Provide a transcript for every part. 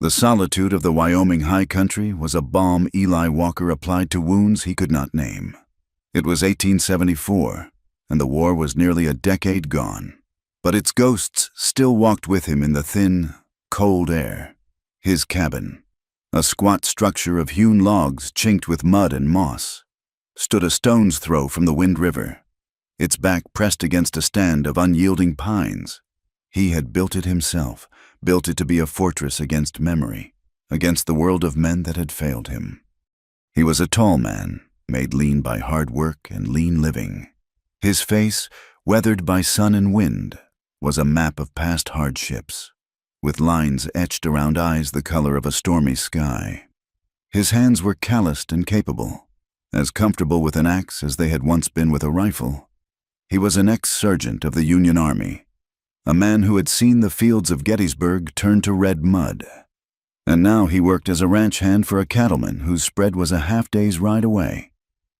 The solitude of the Wyoming high country was a balm Eli Walker applied to wounds he could not name. It was 1874, and the war was nearly a decade gone. But its ghosts still walked with him in the thin, cold air. His cabin, a squat structure of hewn logs chinked with mud and moss, stood a stone's throw from the Wind River, its back pressed against a stand of unyielding pines. He had built it himself, built it to be a fortress against memory, against the world of men that had failed him. He was a tall man, made lean by hard work and lean living. His face, weathered by sun and wind, was a map of past hardships, with lines etched around eyes the color of a stormy sky. His hands were calloused and capable, as comfortable with an axe as they had once been with a rifle. He was an ex-sergeant of the Union Army, a man who had seen the fields of Gettysburg turn to red mud. And now he worked as a ranch hand for a cattleman whose spread was a half-day's ride away.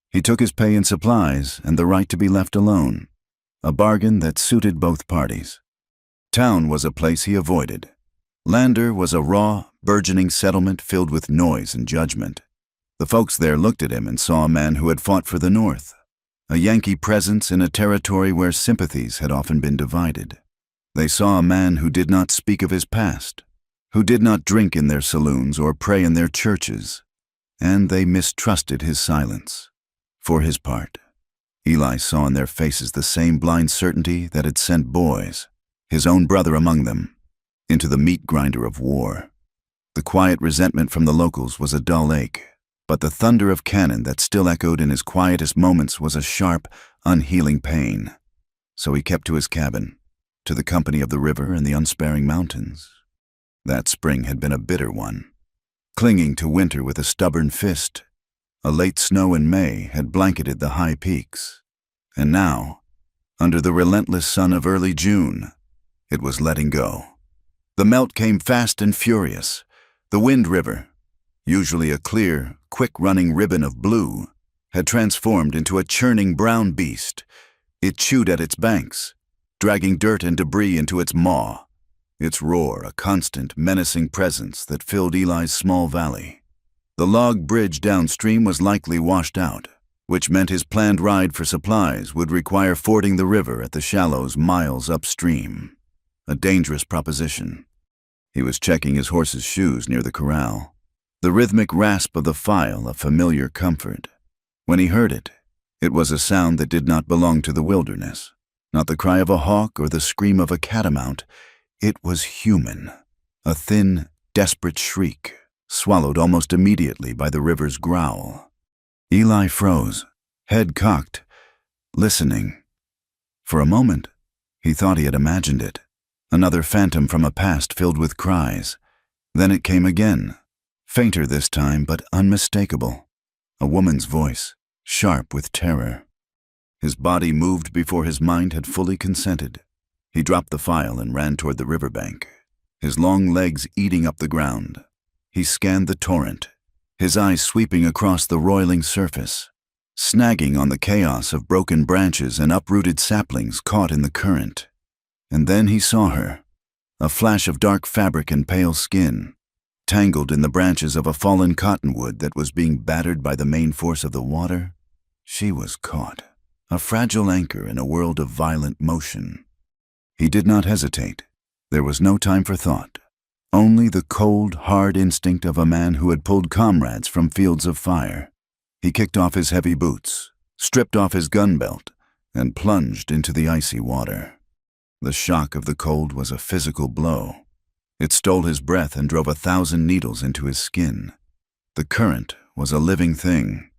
He took his pay in supplies and the right to be left alone, a bargain that suited both parties. Town was a place he avoided. Lander was a raw, burgeoning settlement filled with noise and judgment. The folks there looked at him and saw a man who had fought for the North, a Yankee presence in a territory where sympathies had often been divided. They saw a man who did not speak of his past, who did not drink in their saloons or pray in their churches, and they mistrusted his silence. For his part, Eli saw in their faces the same blind certainty that had sent boys, his own brother among them, into the meat grinder of war. The quiet resentment from the locals was a dull ache, but the thunder of cannon that still echoed in his quietest moments was a sharp, unhealing pain. So he kept to his cabin, to the company of the river and the unsparing mountains. That spring had been a bitter one. Clinging to winter with a stubborn fist, a late snow in May had blanketed the high peaks. And now, under the relentless sun of early June, it was letting go. The melt came fast and furious. The Wind River, usually a clear, quick-running ribbon of blue, had transformed into a churning brown beast. It chewed at its banks, dragging dirt and debris into its maw, its roar a constant, menacing presence that filled Eli's small valley. The log bridge downstream was likely washed out, which meant his planned ride for supplies would require fording the river at the shallows miles upstream. A dangerous proposition. He was checking his horse's shoes near the corral, the rhythmic rasp of the file a familiar comfort. When he heard it, it was a sound that did not belong to the wilderness. Not the cry of a hawk or the scream of a catamount. It was human, a thin, desperate shriek, swallowed almost immediately by the river's growl. Eli froze, head cocked, listening. For a moment, he thought he had imagined it, another phantom from a past filled with cries. Then it came again, fainter this time but unmistakable, a woman's voice, sharp with terror. His body moved before his mind had fully consented. He dropped the file and ran toward the riverbank, his long legs eating up the ground. He scanned the torrent, his eyes sweeping across the roiling surface, snagging on the chaos of broken branches and uprooted saplings caught in the current. And then he saw her, a flash of dark fabric and pale skin, tangled in the branches of a fallen cottonwood that was being battered by the main force of the water. She was caught, a fragile anchor in a world of violent motion. He did not hesitate. There was no time for thought. Only the cold, hard instinct of a man who had pulled comrades from fields of fire. He kicked off his heavy boots, stripped off his gun belt, and plunged into the icy water. The shock of the cold was a physical blow. It stole his breath and drove 1,000 needles into his skin. The current was a living thing,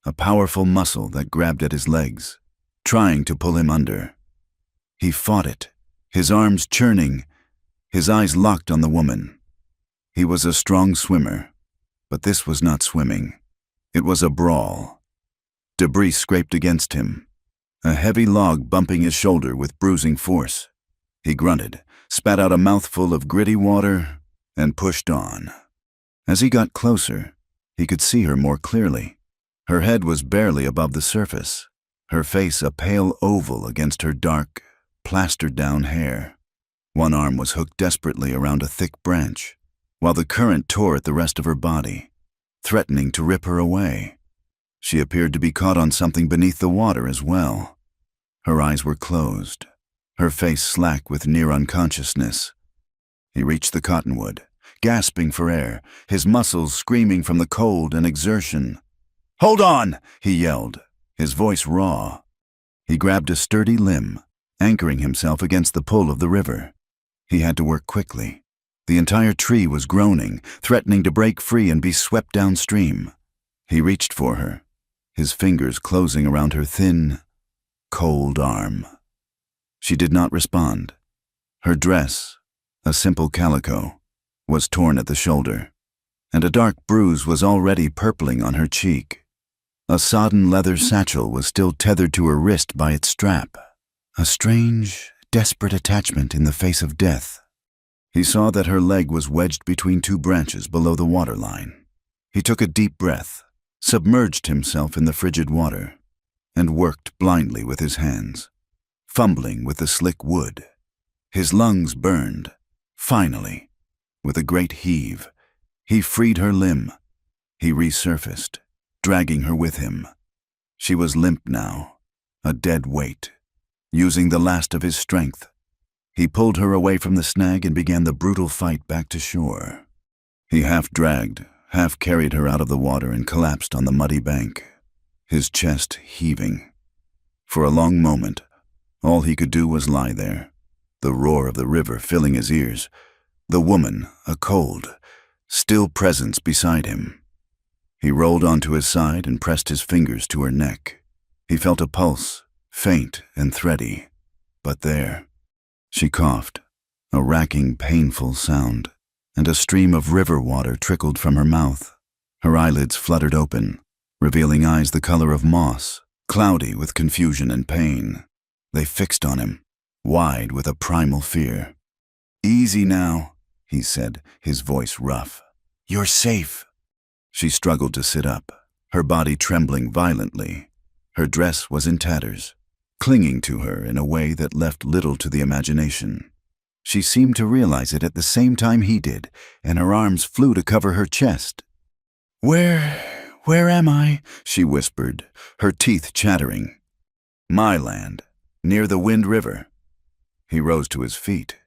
a powerful muscle that grabbed at his legs, trying to pull him under. He fought it, his arms churning, his eyes locked on the woman. He was a strong swimmer, but this was not swimming. It was a brawl. Debris scraped against him, a heavy log bumping his shoulder with bruising force. He grunted, spat out a mouthful of gritty water, and pushed on. As he got closer, he could see her more clearly. Her head was barely above the surface, her face a pale oval against her dark, plastered-down hair. One arm was hooked desperately around a thick branch, while the current tore at the rest of her body, threatening to rip her away. She appeared to be caught on something beneath the water as well. Her eyes were closed, her face slack with near unconsciousness. He reached the cottonwood, gasping for air, his muscles screaming from the cold and exertion. "Hold on!" he yelled, his voice raw. He grabbed a sturdy limb, anchoring himself against the pull of the river. He had to work quickly. The entire tree was groaning, threatening to break free and be swept downstream. He reached for her, his fingers closing around her thin, cold arm. She did not respond. Her dress, a simple calico, was torn at the shoulder, and a dark bruise was already purpling on her cheek. A sodden leather satchel was still tethered to her wrist by its strap. A strange, desperate attachment in the face of death. He saw that her leg was wedged between two branches below the waterline. He took a deep breath, submerged himself in the frigid water, and worked blindly with his hands, fumbling with the slick wood. His lungs burned. Finally, with a great heave, he freed her limb. He resurfaced, dragging her with him. She was limp now, a dead weight. Using the last of his strength, he pulled her away from the snag and began the brutal fight back to shore. He half dragged, half carried her out of the water and collapsed on the muddy bank, his chest heaving. For a long moment, all he could do was lie there, the roar of the river filling his ears, the woman, a cold, still presence beside him. He rolled onto his side and pressed his fingers to her neck. He felt a pulse, faint and thready, but there. She coughed, a racking, painful sound, and a stream of river water trickled from her mouth. Her eyelids fluttered open, revealing eyes the color of moss, cloudy with confusion and pain. They fixed on him, wide with a primal fear. "Easy now," he said, his voice rough. "You're safe." She struggled to sit up, her body trembling violently. Her dress was in tatters, clinging to her in a way that left little to the imagination. She seemed to realize it at the same time he did, and her arms flew to cover her chest. Where am I?" she whispered, her teeth chattering. "My land, near the Wind River." He rose to his feet,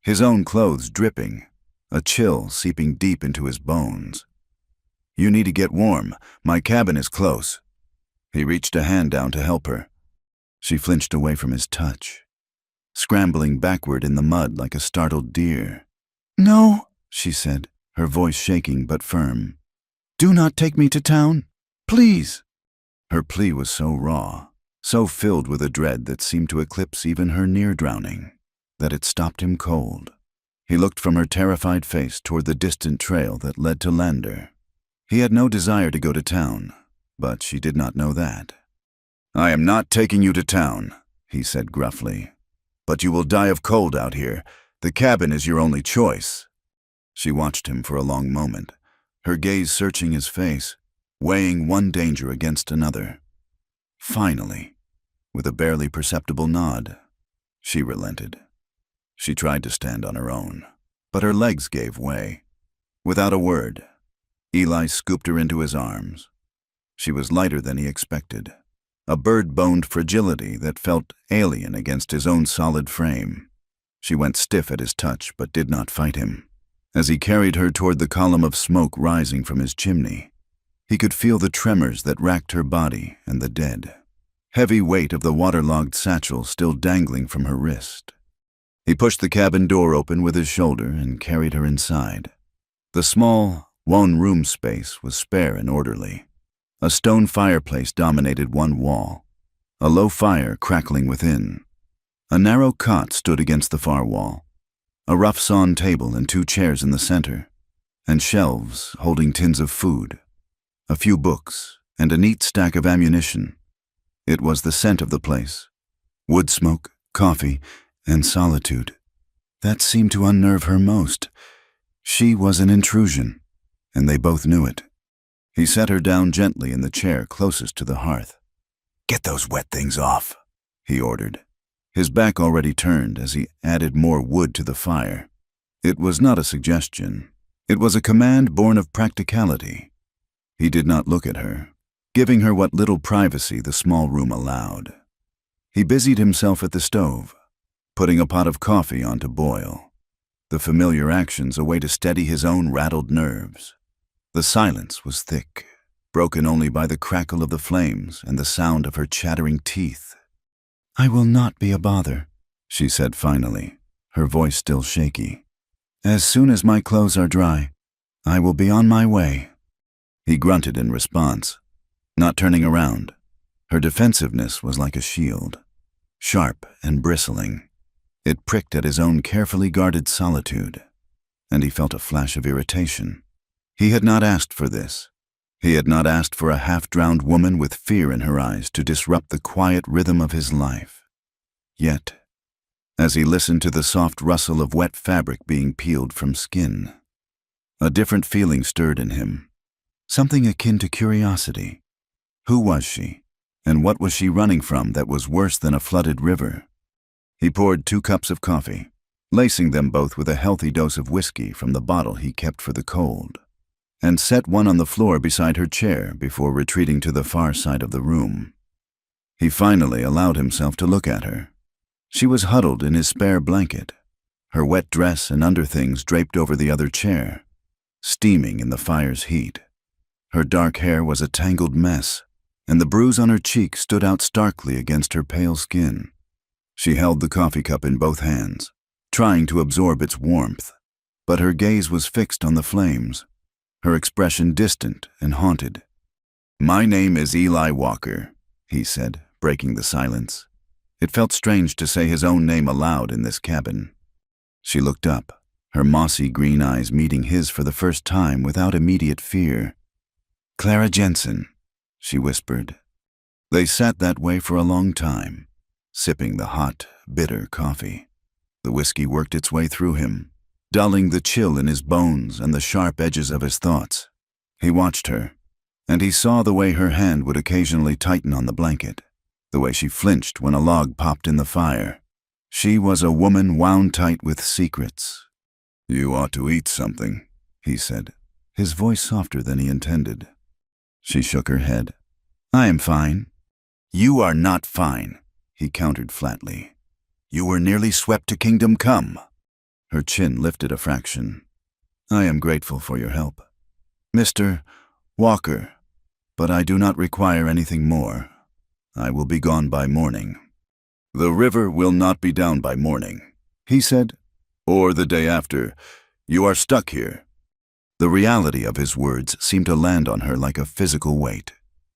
his own clothes dripping, a chill seeping deep into his bones. "You need to get warm. My cabin is close." He reached a hand down to help her. She flinched away from his touch, scrambling backward in the mud like a startled deer. "No," she said, her voice shaking but firm. "Do not take me to town. Please." Her plea was so raw, so filled with a dread that seemed to eclipse even her near drowning, that it stopped him cold. He looked from her terrified face toward the distant trail that led to Lander. He had no desire to go to town, but she did not know that. "I am not taking you to town," he said gruffly. "But you will die of cold out here. The cabin is your only choice." She watched him for a long moment, her gaze searching his face, weighing one danger against another. Finally, with a barely perceptible nod, she relented. She tried to stand on her own, but her legs gave way. Without a word, Eli scooped her into his arms. She was lighter than he expected, a bird-boned fragility that felt alien against his own solid frame. She went stiff at his touch but did not fight him. As he carried her toward the column of smoke rising from his chimney, he could feel the tremors that racked her body and the dead. Heavy weight of the waterlogged satchel still dangling from her wrist. He pushed the cabin door open with his shoulder and carried her inside. The small, one-room space was spare and orderly. A stone fireplace dominated one wall, a low fire crackling within. A narrow cot stood against the far wall, a rough-sawn table and 2 chairs in the center, and shelves holding tins of food, a few books, and a neat stack of ammunition. It was the scent of the place, wood smoke, coffee, and solitude. That seemed to unnerve her most. She was an intrusion, and they both knew it. He set her down gently in the chair closest to the hearth. "Get those wet things off," he ordered, his back already turned as he added more wood to the fire. It was not a suggestion. It was a command born of practicality. He did not look at her, giving her what little privacy the small room allowed. He busied himself at the stove, putting a pot of coffee on to boil. The familiar actions a way to steady his own rattled nerves. The silence was thick, broken only by the crackle of the flames and the sound of her chattering teeth. "I will not be a bother," she said finally, her voice still shaky. "As soon as my clothes are dry, I will be on my way." He grunted in response, not turning around. Her defensiveness was like a shield, sharp and bristling. It pricked at his own carefully guarded solitude, and he felt a flash of irritation. He had not asked for this. He had not asked for a half-drowned woman with fear in her eyes to disrupt the quiet rhythm of his life. Yet, as he listened to the soft rustle of wet fabric being peeled from skin, a different feeling stirred in him, something akin to curiosity. Who was she, and what was she running from that was worse than a flooded river? He poured 2 cups of coffee, lacing them both with a healthy dose of whiskey from the bottle he kept for the cold, and set one on the floor beside her chair before retreating to the far side of the room. He finally allowed himself to look at her. She was huddled in his spare blanket, her wet dress and underthings draped over the other chair, steaming in the fire's heat. Her dark hair was a tangled mess, and the bruise on her cheek stood out starkly against her pale skin. She held the coffee cup in both hands, trying to absorb its warmth, but her gaze was fixed on the flames, her expression distant and haunted. "My name is Eli Walker," he said, breaking the silence. It felt strange to say his own name aloud in this cabin. She looked up, her mossy green eyes meeting his for the first time without immediate fear. "Clara Jensen," she whispered. They sat that way for a long time, sipping the hot, bitter coffee. The whiskey worked its way through him, dulling the chill in his bones and the sharp edges of his thoughts. He watched her, and he saw the way her hand would occasionally tighten on the blanket, the way she flinched when a log popped in the fire. She was a woman wound tight with secrets. "You ought to eat something," he said, his voice softer than he intended. She shook her head. "I am fine." "You are not fine," he countered flatly. "You were nearly swept to kingdom come." Her chin lifted a fraction. "I am grateful for your help, Mr. Walker, but I do not require anything more. I will be gone by morning." "The river will not be down by morning," he said, "or the day after. You are stuck here." The reality of his words seemed to land on her like a physical weight.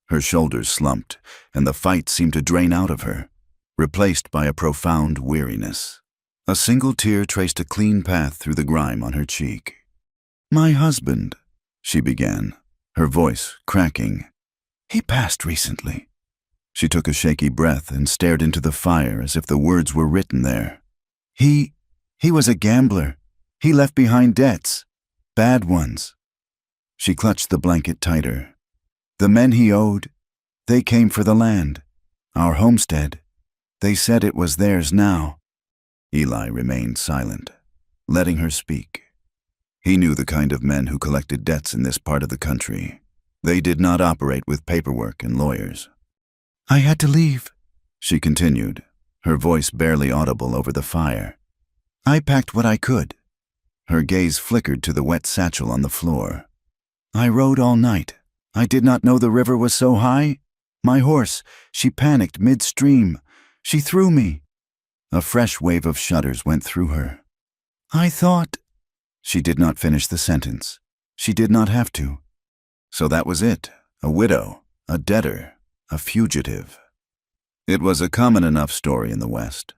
Her shoulders slumped, and the fight seemed to drain out of her, replaced by a profound weariness. A single tear traced a clean path through the grime on her cheek. "My husband," she began, her voice cracking. "He passed recently." She took a shaky breath and stared into the fire as if the words were written there. He was a gambler. He left behind debts. Bad ones." She clutched the blanket tighter. "The men he owed, they came for the land, our homestead. They said it was theirs now." Eli remained silent, letting her speak. He knew the kind of men who collected debts in this part of the country. They did not operate with paperwork and lawyers. "I had to leave," she continued, her voice barely audible over the fire. "I packed what I could." Her gaze flickered to the wet satchel on the floor. "I rode all night. I did not know the river was so high. My horse, she panicked midstream. She threw me." A fresh wave of shudders went through her. "I thought—" She did not finish the sentence. She did not have to. So that was it, a widow, a debtor, a fugitive. It was a common enough story in the West,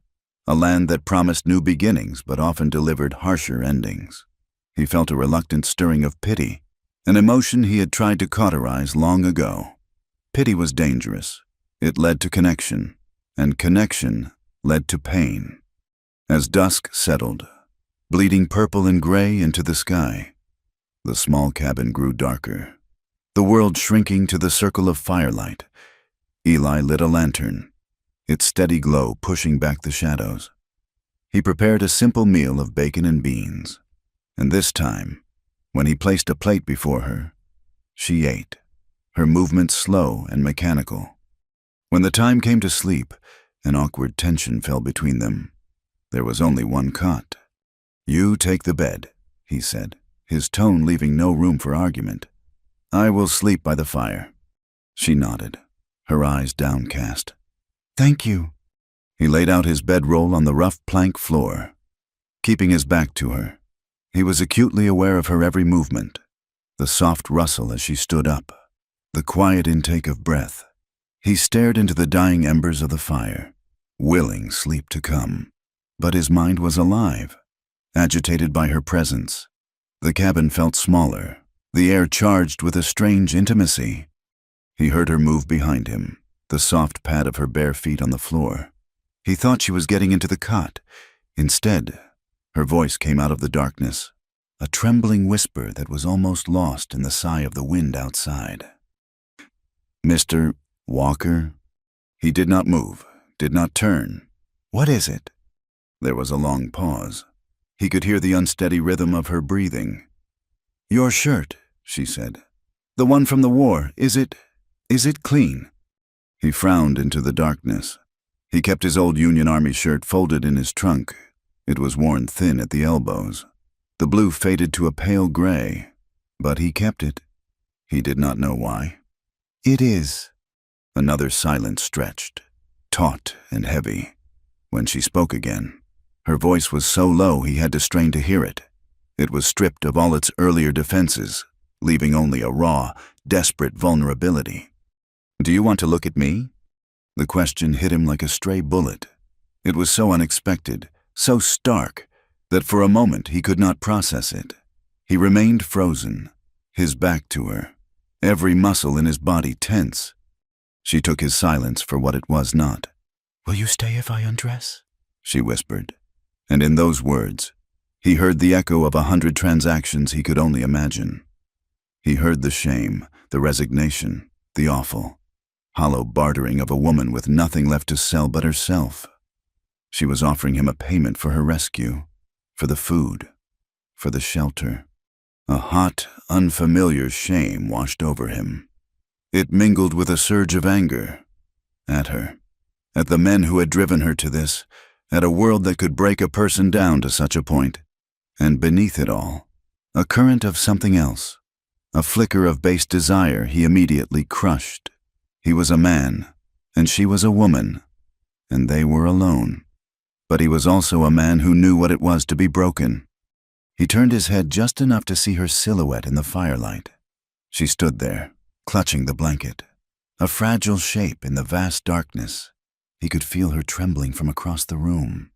a land that promised new beginnings but often delivered harsher endings. He felt a reluctant stirring of pity, an emotion he had tried to cauterize long ago. Pity was dangerous. It led to connection, and connection led to pain. As dusk settled, bleeding purple and gray into the sky, the small cabin grew darker, the world shrinking to the circle of firelight. Eli lit a lantern, its steady glow pushing back the shadows. He prepared a simple meal of bacon and beans, and this time When he placed a plate before her, she ate, her movements slow and mechanical. When the time came to sleep, an awkward tension fell between them. There was only one cot. "You take the bed," he said, his tone leaving no room for argument. "I will sleep by the fire." She nodded, her eyes downcast. "Thank you." He laid out his bedroll on the rough plank floor, keeping his back to her. He was acutely aware of her every movement, the soft rustle as she stood up, the quiet intake of breath. He stared into the dying embers of the fire, willing sleep to come. But his mind was alive, agitated by her presence. The cabin felt smaller, the air charged with a strange intimacy. He heard her move behind him, the soft pad of her bare feet on the floor. He thought she was getting into the cot. Instead, her voice came out of the darkness, a trembling whisper that was almost lost in the sigh of the wind outside. "Mr. Walker?" He did not move, did not turn. "What is it?" There was a long pause. He could hear the unsteady rhythm of her breathing. "Your shirt," she said. "The one from the war, is it clean?" He frowned into the darkness. He kept his old Union Army shirt folded in his trunk. It was worn thin at the elbows. The blue faded to a pale gray, but he kept it. He did not know why. "It is." Another silence stretched, taut and heavy. When she spoke again, her voice was so low he had to strain to hear it. It was stripped of all its earlier defenses, leaving only a raw, desperate vulnerability. "Do you want to look at me?" The question hit him like a stray bullet. It was so unexpected, so stark, that for a moment he could not process it. He remained frozen, his back to her, every muscle in his body tense. She took his silence for what it was not. "Will you stay if I undress?" she whispered. And in those words, he heard the echo of 100 transactions he could only imagine. He heard the shame, the resignation, the awful, hollow bartering of a woman with nothing left to sell but herself. She was offering him a payment for her rescue, for the food, for the shelter. A hot, unfamiliar shame washed over him. It mingled with a surge of anger. At her, at the men who had driven her to this, at a world that could break a person down to such a point. And beneath it all, a current of something else, a flicker of base desire he immediately crushed. He was a man, and she was a woman, and they were alone. But he was also a man who knew what it was to be broken. He turned his head just enough to see her silhouette in the firelight. She stood there, clutching the blanket, a fragile shape in the vast darkness. He could feel her trembling from across the room.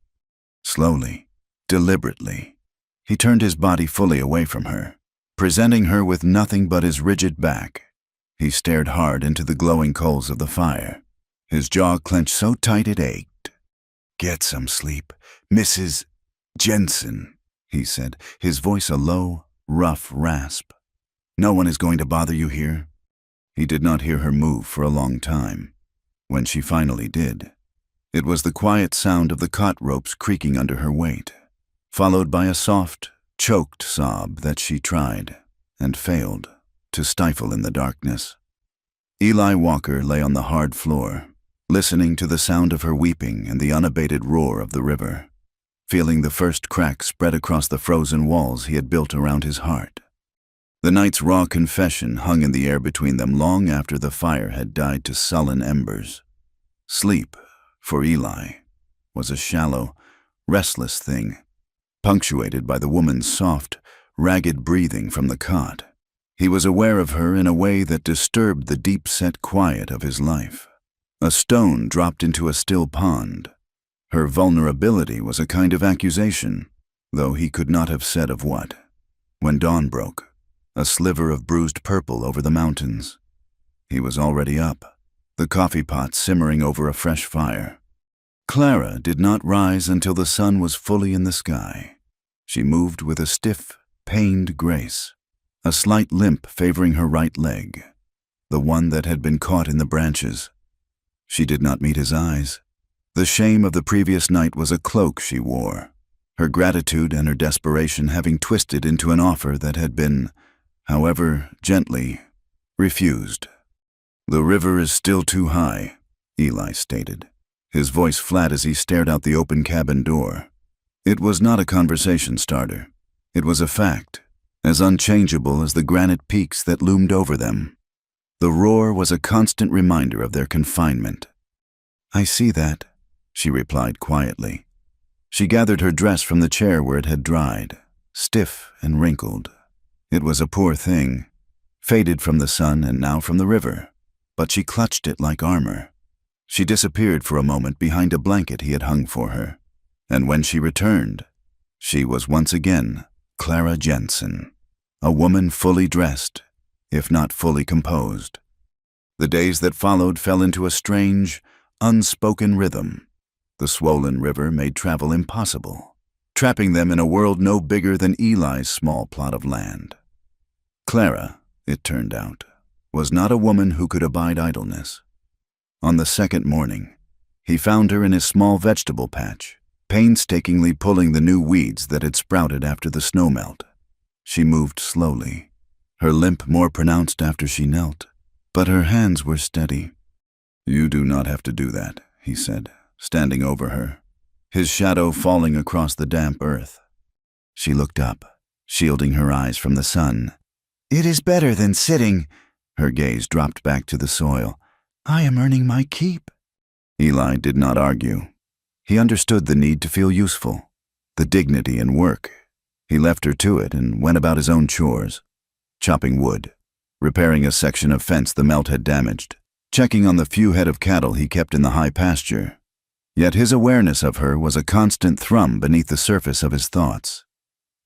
Slowly, deliberately, he turned his body fully away from her, presenting her with nothing but his rigid back. He stared hard into the glowing coals of the fire, his jaw clenched so tight it ached. "Get some sleep, Mrs. Jensen," he said, his voice a low, rough rasp. "No one is going to bother you here." He did not hear her move for a long time. When she finally did, it was the quiet sound of the cot ropes creaking under her weight, followed by a soft, choked sob that she tried, and failed, to stifle in the darkness. Eli Walker lay on the hard floor, listening to the sound of her weeping and the unabated roar of the river, feeling the first crack spread across the frozen walls he had built around his heart. The night's raw confession hung in the air between them long after the fire had died to sullen embers. Sleep, for Eli, was a shallow, restless thing, punctuated by the woman's soft, ragged breathing from the cot. He was aware of her in a way that disturbed the deep-set quiet of his life. A stone dropped into a still pond. Her vulnerability was a kind of accusation, though he could not have said of what. When dawn broke, a sliver of bruised purple over the mountains. He was already up, the coffee pot simmering over a fresh fire. Clara did not rise until the sun was fully in the sky. She moved with a stiff, pained grace, a slight limp favoring her right leg, the one that had been caught in the branches. She did not meet his eyes. The shame of the previous night was a cloak she wore. her gratitude and her desperation having twisted into an offer that had been, however gently, refused. "The river is still too high," Eli stated, his voice flat as he stared out the open cabin door. It was not a conversation starter. It was a fact, as unchangeable as the granite peaks that loomed over them. The roar was a constant reminder of their confinement. "I see that," she replied quietly. She gathered her dress from the chair where it had dried, stiff and wrinkled. It was a poor thing, faded from the sun and now from the river, but she clutched it like armor. She disappeared for a moment behind a blanket he had hung for her, and when she returned, she was once again Clara Jensen, a woman fully dressed, if not fully composed. The days that followed fell into a strange, unspoken rhythm. The swollen river made travel impossible, trapping them in a world no bigger than Eli's small plot of land. Clara, it turned out, was not a woman who could abide idleness. On the second morning, he found her in his small vegetable patch, painstakingly pulling the new weeds that had sprouted after the snowmelt. She moved slowly, her limp more pronounced after she knelt, but her hands were steady. "You do not have to do that," he said, standing over her, his shadow falling across the damp earth. She looked up, shielding her eyes from the sun. "It is better than sitting." Her gaze dropped back to the soil. "I am earning my keep." Eli did not argue. He understood the need to feel useful, the dignity in work. He left her to it and went about his own chores, chopping wood, repairing a section of fence the melt had damaged, checking on the few head of cattle he kept in the high pasture. Yet his awareness of her was a constant thrum beneath the surface of his thoughts.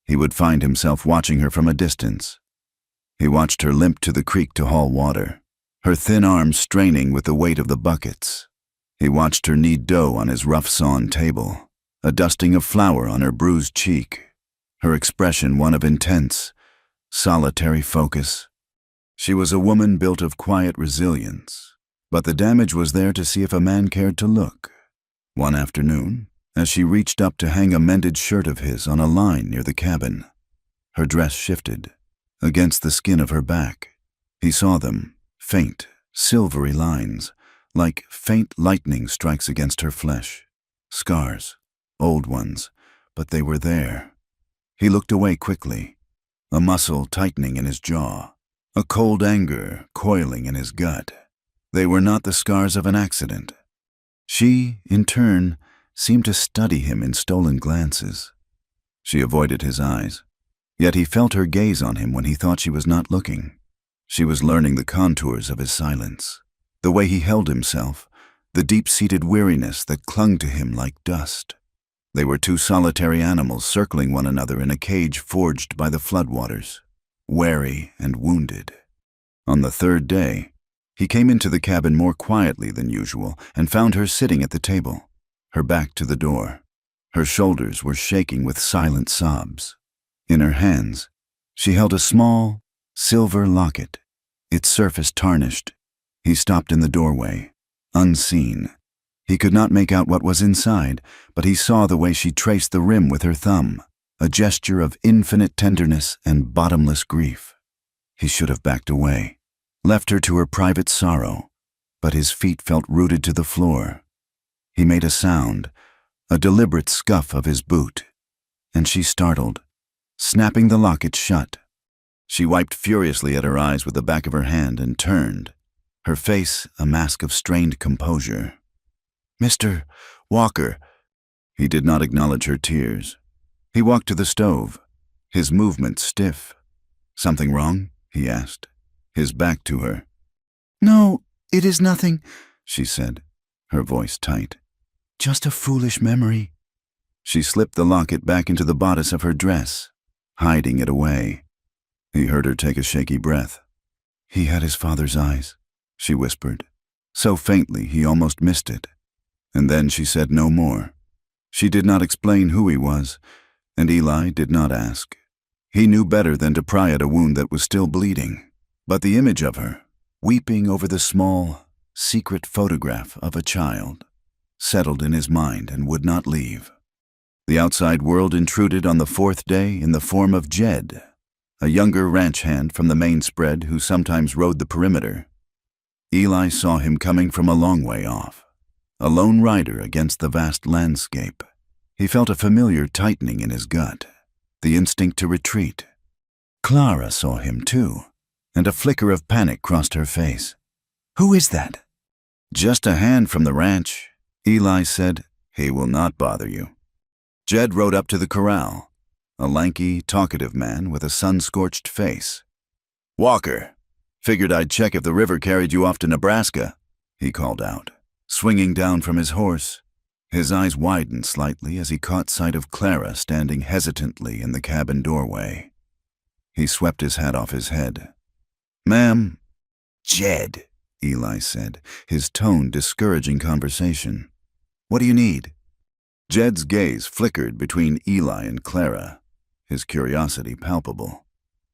He would find himself watching her from a distance. He watched her limp to the creek to haul water, her thin arms straining with the weight of the buckets. He watched her knead dough on his rough-sawn table, a dusting of flour on her bruised cheek, her expression one of intense, solitary focus. She was a woman built of quiet resilience, but the damage was there to see if a man cared to look. One afternoon, as she reached up to hang a mended shirt of his on a line near the cabin, her dress shifted. Against the skin of her back, he saw them, faint, silvery lines, like faint lightning strikes against her flesh. Scars, old ones, but they were there. He looked away quickly, a muscle tightening in his jaw, a cold anger coiling in his gut. They were not the scars of an accident. She, in turn, seemed to study him in stolen glances. She avoided his eyes, yet he felt her gaze on him when he thought she was not looking. She was learning the contours of his silence, the way he held himself, the deep-seated weariness that clung to him like dust. They were two solitary animals circling one another in a cage forged by the floodwaters, wary and wounded. On the third day, he came into the cabin more quietly than usual and found her sitting at the table, her back to the door. Her shoulders were shaking with silent sobs. In her hands, she held a small, silver locket, its surface tarnished. He stopped in the doorway, unseen. He could not make out what was inside, but he saw the way she traced the rim with her thumb, a gesture of infinite tenderness and bottomless grief. He should have backed away, left her to her private sorrow, but his feet felt rooted to the floor. He made a sound, a deliberate scuff of his boot, and she startled, snapping the locket shut. She wiped furiously at her eyes with the back of her hand and turned, her face a mask of strained composure. "Mr. Walker." He did not acknowledge her tears. He walked to the stove, his movements stiff. "Something wrong?" he asked, his back to her. "No, it is nothing," she said, her voice tight. "Just a foolish memory." She slipped the locket back into the bodice of her dress, hiding it away. He heard her take a shaky breath. "He had his father's eyes," she whispered, so faintly he almost missed it. And then she said no more. She did not explain who he was, and Eli did not ask. He knew better than to pry at a wound that was still bleeding. But the image of her, weeping over the small, secret photograph of a child, settled in his mind and would not leave. The outside world intruded on the fourth day in the form of Jed, a younger ranch hand from the main spread who sometimes rode the perimeter. Eli saw him coming from a long way off, a lone rider against the vast landscape. He felt a familiar tightening in his gut, the instinct to retreat. Clara saw him too, and a flicker of panic crossed her face. "Who is that?" "Just a hand from the ranch," Eli said. "He will not bother you." Jed rode up to the corral, a lanky, talkative man with a sun-scorched face. "Walker, figured I'd check if the river carried you off to Nebraska," he called out, swinging down from his horse. His eyes widened slightly as he caught sight of Clara standing hesitantly in the cabin doorway. He swept his hat off his head. "Ma'am." "Jed," Eli said, his tone discouraging conversation. "What do you need?" Jed's gaze flickered between Eli and Clara, his curiosity palpable.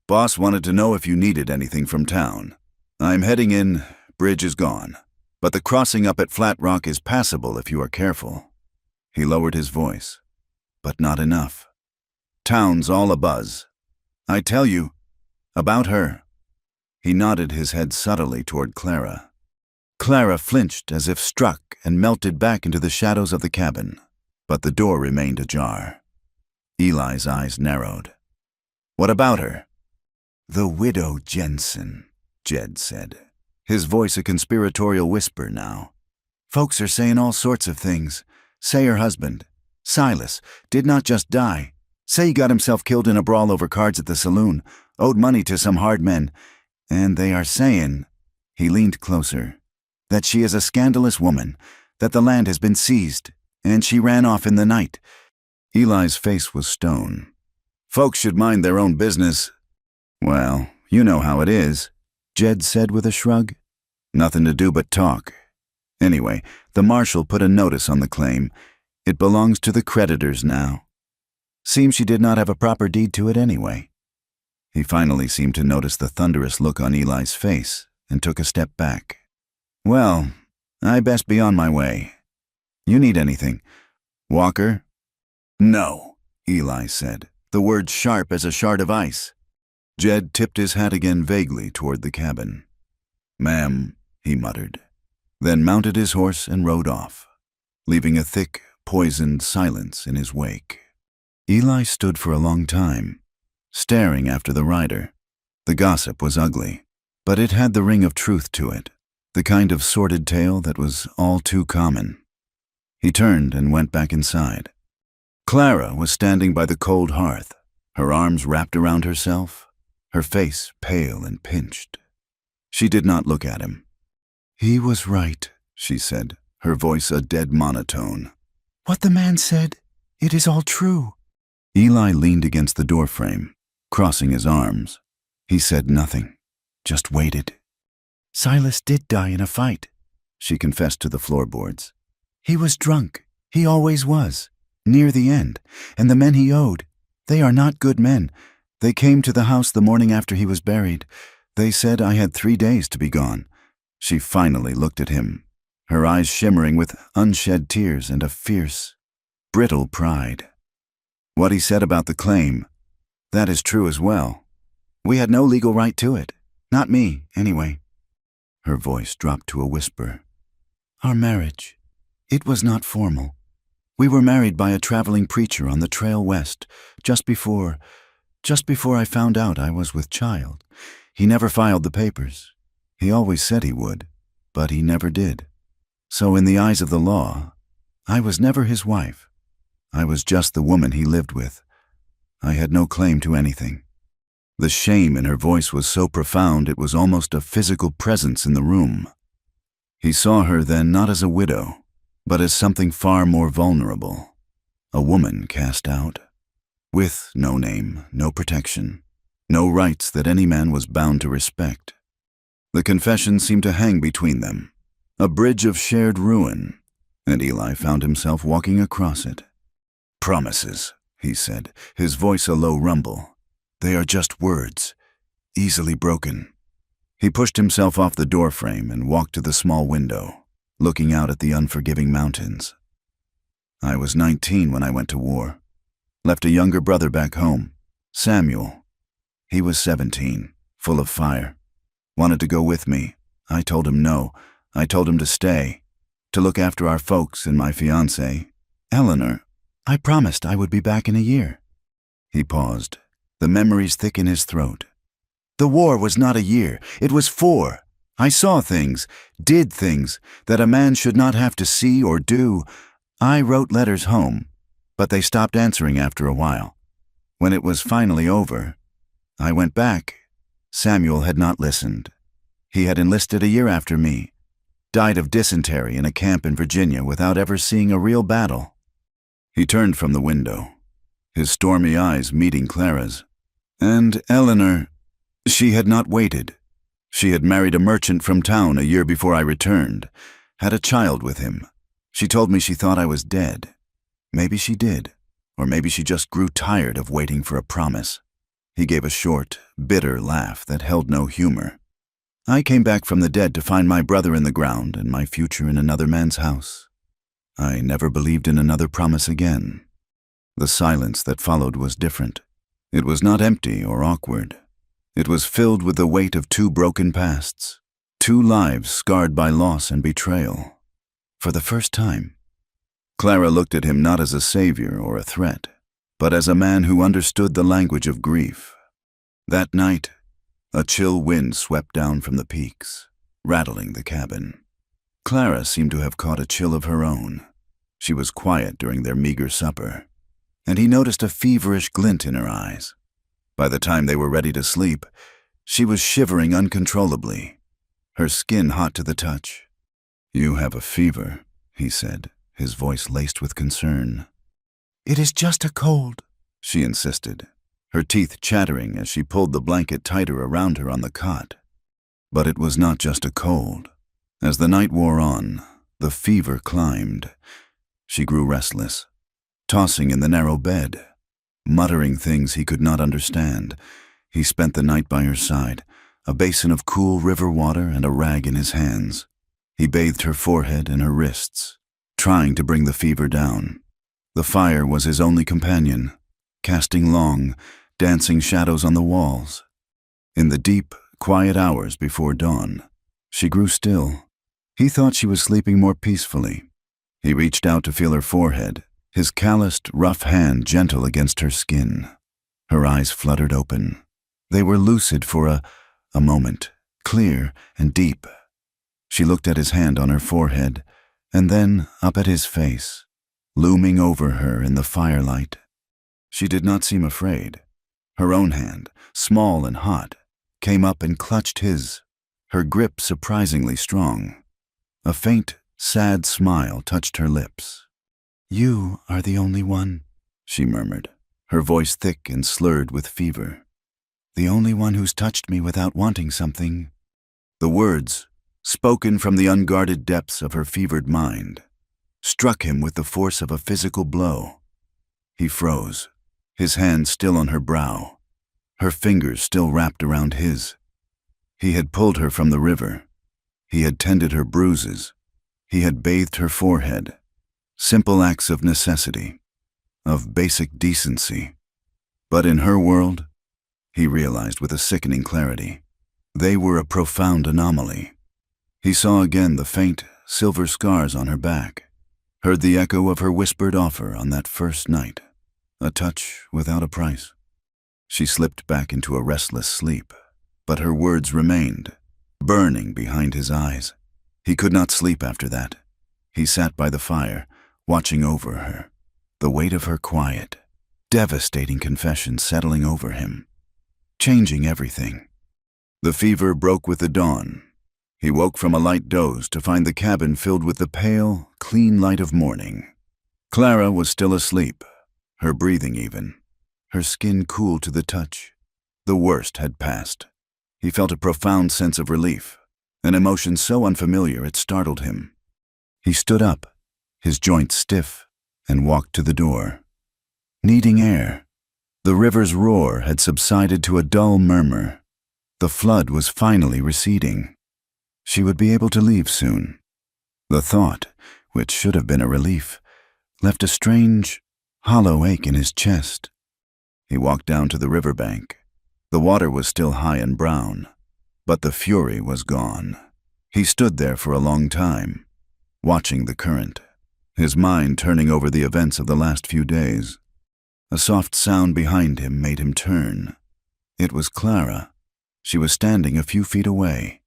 "Boss wanted to know if you needed anything from town. I'm heading in, bridge is gone, but the crossing up at Flat Rock is passable if you are careful." He lowered his voice, but not enough. "Town's all abuzz. I tell you, about her." He nodded his head subtly toward Clara. Clara flinched as if struck and melted back into the shadows of the cabin, but the door remained ajar. Eli's eyes narrowed. "What about her?" "The widow Jensen," Jed said, his voice a conspiratorial whisper now. "Folks are saying all sorts of things. Say her husband, Silas, did not just die. Say he got himself killed in a brawl over cards at the saloon, owed money to some hard men, and they are saying," he leaned closer, "that she is a scandalous woman, that the land has been seized, and she ran off in the night." Eli's face was stone. "Folks should mind their own business." "Well, you know how it is," Jed said with a shrug. "Nothing to do but talk. Anyway, the marshal put a notice on the claim. It belongs to the creditors now. Seems she did not have a proper deed to it anyway." He finally seemed to notice the thunderous look on Eli's face and took a step back. "Well, I best be on my way. You need anything? Walker?" "No," Eli said, the words sharp as a shard of ice. Jed tipped his hat again vaguely toward the cabin. "Ma'am," he muttered, then mounted his horse and rode off, leaving a thick, poisoned silence in his wake. Eli stood for a long time, staring after the rider. The gossip was ugly, but it had the ring of truth to it, the kind of sordid tale that was all too common. He turned and went back inside. Clara was standing by the cold hearth, her arms wrapped around herself, her face pale and pinched. She did not look at him. "He was right," she said, her voice a dead monotone. "What the man said, it is all true." Eli leaned against the doorframe, crossing his arms. He said nothing, just waited. "Silas did die in a fight," she confessed to the floorboards. "He was drunk, he always was, near the end, and the men he owed, they are not good men. They came to the house the morning after he was buried. They said I had 3 days to be gone." She finally looked at him, her eyes shimmering with unshed tears and a fierce, brittle pride. "What he said about the claim, that is true as well. We had no legal right to it. Not me, anyway." Her voice dropped to a whisper. "Our marriage, it was not formal. We were married by a traveling preacher on the trail west, just before I found out I was with child. He never filed the papers. He always said he would, but he never did. So in the eyes of the law, I was never his wife. I was just the woman he lived with. I had no claim to anything." The shame in her voice was so profound it was almost a physical presence in the room. He saw her then not as a widow, but as something far more vulnerable, a woman cast out, with no name, no protection, no rights that any man was bound to respect. The confession seemed to hang between them, a bridge of shared ruin, and Eli found himself walking across it. "Promises," he said, his voice a low rumble. "They are just words, easily broken." He pushed himself off the doorframe and walked to the small window, looking out at the unforgiving mountains. I was 19 when I went to war. Left a younger brother back home, Samuel. He was 17, full of fire. Wanted to go with me. I told him no. I told him to stay, to look after our folks and my fiancée, Eleanor. I promised I would be back in a year. He paused, the memories thick in his throat. The war was not a year, it was 4. I saw things, did things, that a man should not have to see or do. I wrote letters home, but they stopped answering after a while. When it was finally over, I went back. Samuel had not listened. He had enlisted a year after me, died of dysentery in a camp in Virginia without ever seeing a real battle. He turned from the window, his stormy eyes meeting Clara's. And Eleanor, she had not waited. She had married a merchant from town a year before I returned, had a child with him. She told me she thought I was dead. Maybe she did, or maybe she just grew tired of waiting for a promise. He gave a short, bitter laugh that held no humor. I came back from the dead to find my brother in the ground and my future in another man's house. I never believed in another promise again. The silence that followed was different. It was not empty or awkward. It was filled with the weight of 2 broken pasts, 2 lives scarred by loss and betrayal. For the first time, Clara looked at him not as a savior or a threat, but as a man who understood the language of grief. That night, a chill wind swept down from the peaks, rattling the cabin. Clara seemed to have caught a chill of her own. She was quiet during their meager supper, and he noticed a feverish glint in her eyes. By the time they were ready to sleep, she was shivering uncontrollably, her skin hot to the touch. "You have a fever," he said, his voice laced with concern. "It is just a cold," she insisted, her teeth chattering as she pulled the blanket tighter around her on the cot. But it was not just a cold. As the night wore on, the fever climbed. She grew restless, tossing in the narrow bed, muttering things he could not understand. He spent the night by her side, a basin of cool river water and a rag in his hands. He bathed her forehead and her wrists, trying to bring the fever down. The fire was his only companion, casting long, dancing shadows on the walls. In the deep, quiet hours before dawn, she grew still. He thought she was sleeping more peacefully. He reached out to feel her forehead, his calloused, rough hand gentle against her skin. Her eyes fluttered open. They were lucid for a moment, clear and deep. She looked at his hand on her forehead, and then up at his face, looming over her in the firelight. She did not seem afraid. Her own hand, small and hot, came up and clutched his, her grip surprisingly strong. A faint, sad smile touched her lips. "You are the only one," she murmured, her voice thick and slurred with fever. "The only one who's touched me without wanting something." The words, spoken from the unguarded depths of her fevered mind, struck him with the force of a physical blow. He froze, his hand still on her brow, her fingers still wrapped around his. He had pulled her from the river. He had tended her bruises. He had bathed her forehead. Simple acts of necessity, of basic decency. But in her world, he realized with a sickening clarity, they were a profound anomaly. He saw again the faint, silver scars on her back, heard the echo of her whispered offer on that first night, a touch without a price. She slipped back into a restless sleep, but her words remained, burning behind his eyes. He could not sleep after that. He sat by the fire, watching over her, the weight of her quiet, devastating confession settling over him, changing everything. The fever broke with the dawn. He woke from a light doze to find the cabin filled with the pale, clean light of morning. Clara was still asleep, her breathing even, her skin cool to the touch. The worst had passed. He felt a profound sense of relief, an emotion so unfamiliar it startled him. He stood up, his joints stiff, and walked to the door. Needing air, the river's roar had subsided to a dull murmur. The flood was finally receding. She would be able to leave soon. The thought, which should have been a relief, left a strange, hollow ache in his chest. He walked down to the riverbank. The water was still high and brown, but the fury was gone. He stood there for a long time, watching the current, his mind turning over the events of the last few days. A soft sound behind him made him turn. It was Clara. She was standing a few feet away,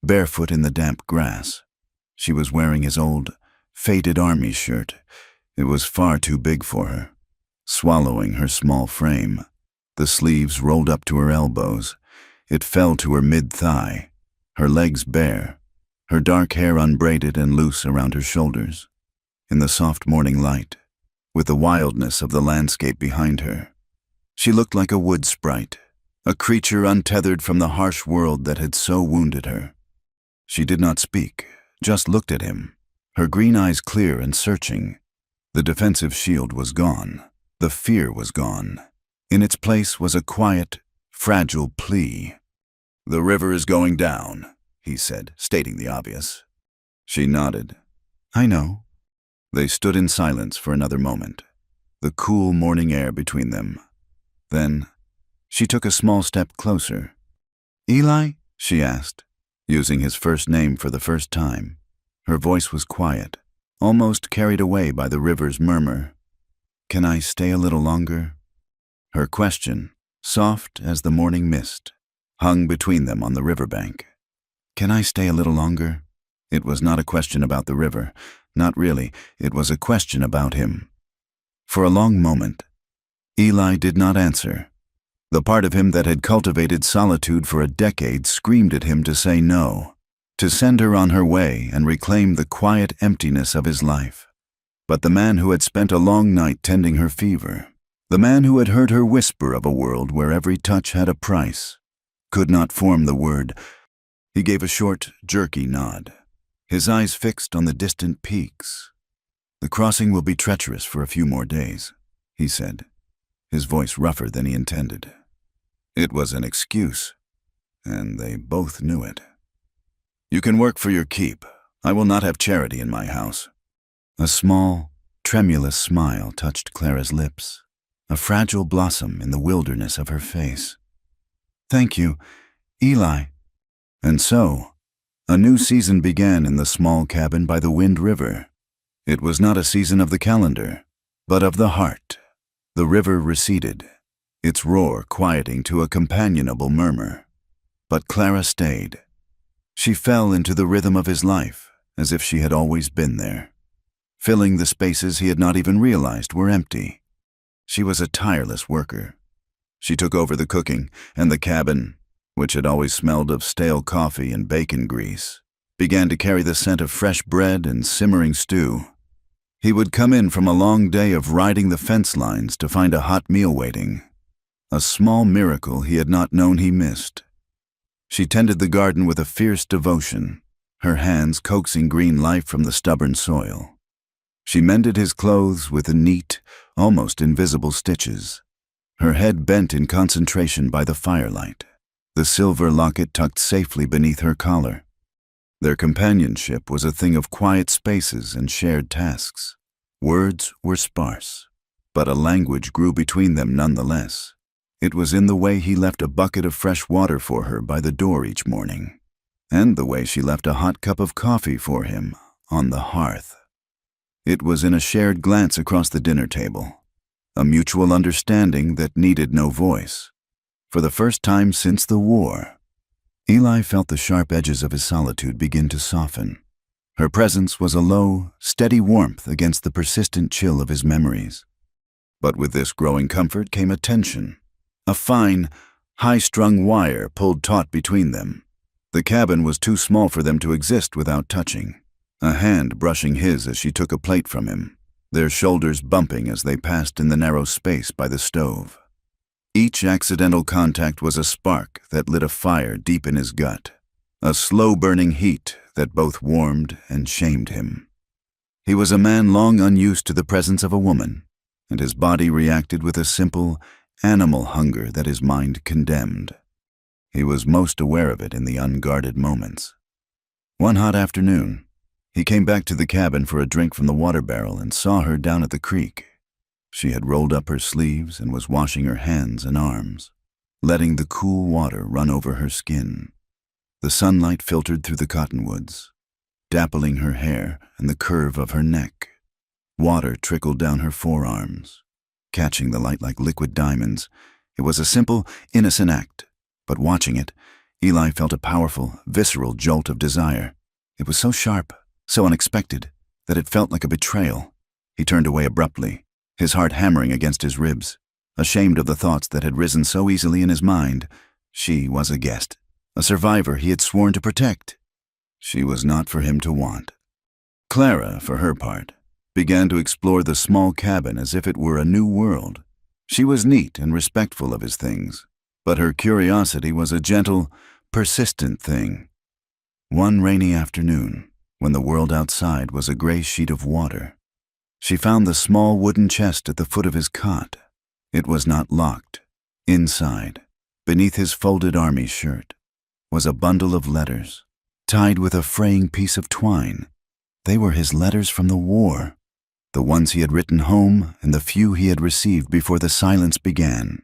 barefoot in the damp grass. She was wearing his old, faded army shirt. It was far too big for her, swallowing her small frame. The sleeves rolled up to her elbows. It fell to her mid-thigh, her legs bare, her dark hair unbraided and loose around her shoulders. In the soft morning light, with the wildness of the landscape behind her, she looked like a wood sprite, a creature untethered from the harsh world that had so wounded her. She did not speak, just looked at him, her green eyes clear and searching. The defensive shield was gone. The fear was gone. In its place was a quiet, fragile plea. "The river is going down," he said, stating the obvious. She nodded. "I know." They stood in silence for another moment, the cool morning air between them. Then, she took a small step closer. "Eli?" she asked, using his first name for the first time. Her voice was quiet, almost carried away by the river's murmur. "Can I stay a little longer?" Her question, soft as the morning mist, hung between them on the riverbank. "Can I stay a little longer?" It was not a question about the river. Not really. It was a question about him. For a long moment, Eli did not answer. The part of him that had cultivated solitude for a decade screamed at him to say no, to send her on her way and reclaim the quiet emptiness of his life. But the man who had spent a long night tending her fever, the man who had heard her whisper of a world where every touch had a price, could not form the word. He gave a short, jerky nod, his eyes fixed on the distant peaks. "The crossing will be treacherous for a few more days," he said, his voice rougher than he intended. It was an excuse, and they both knew it. "You can work for your keep. I will not have charity in my house." A small, tremulous smile touched Clara's lips, a fragile blossom in the wilderness of her face. "Thank you, Eli." And so, a new season began in the small cabin by the Wind River. It was not a season of the calendar, but of the heart. The river receded, its roar quieting to a companionable murmur. But Clara stayed. She fell into the rhythm of his life, as if she had always been there, filling the spaces he had not even realized were empty. She was a tireless worker. She took over the cooking, and the cabin, which had always smelled of stale coffee and bacon grease, began to carry the scent of fresh bread and simmering stew. He would come in from a long day of riding the fence lines to find a hot meal waiting, a small miracle he had not known he missed. She tended the garden with a fierce devotion, her hands coaxing green life from the stubborn soil. She mended his clothes with neat, almost invisible stitches, her head bent in concentration by the firelight, the silver locket tucked safely beneath her collar. Their companionship was a thing of quiet spaces and shared tasks. Words were sparse, but a language grew between them nonetheless. It was in the way he left a bucket of fresh water for her by the door each morning, and the way she left a hot cup of coffee for him on the hearth. It was in a shared glance across the dinner table, a mutual understanding that needed no voice. For the first time since the war, Eli felt the sharp edges of his solitude begin to soften. Her presence was a low, steady warmth against the persistent chill of his memories. But with this growing comfort came a tension, a fine, high-strung wire pulled taut between them. The cabin was too small for them to exist without touching, a hand brushing his as she took a plate from him, their shoulders bumping as they passed in the narrow space by the stove. Each accidental contact was a spark that lit a fire deep in his gut, a slow-burning heat that both warmed and shamed him. He was a man long unused to the presence of a woman, and his body reacted with a simple, animal hunger that his mind condemned. He was most aware of it in the unguarded moments. One hot afternoon, He came back to the cabin for a drink from the water barrel and saw her down at the creek. She had rolled up her sleeves and was washing her hands and arms, letting the cool water run over her skin. The sunlight filtered through the cottonwoods, dappling her hair and the curve of her neck. Water trickled down her forearms, catching the light like liquid diamonds. It was a simple, innocent act, but watching it, Eli felt a powerful, visceral jolt of desire. It was so sharp, so unexpected, that it felt like a betrayal. He turned away abruptly, his heart hammering against his ribs, ashamed of the thoughts that had risen so easily in his mind. She was a guest, a survivor he had sworn to protect. She was not for him to want. Clara, for her part, began to explore the small cabin as if it were a new world. She was neat and respectful of his things, but her curiosity was a gentle, persistent thing. One rainy afternoon, when the world outside was a gray sheet of water, she found the small wooden chest at the foot of his cot. It was not locked. Inside, beneath his folded army shirt, was a bundle of letters, tied with a fraying piece of twine. They were his letters from the war, the ones he had written home and the few he had received before the silence began.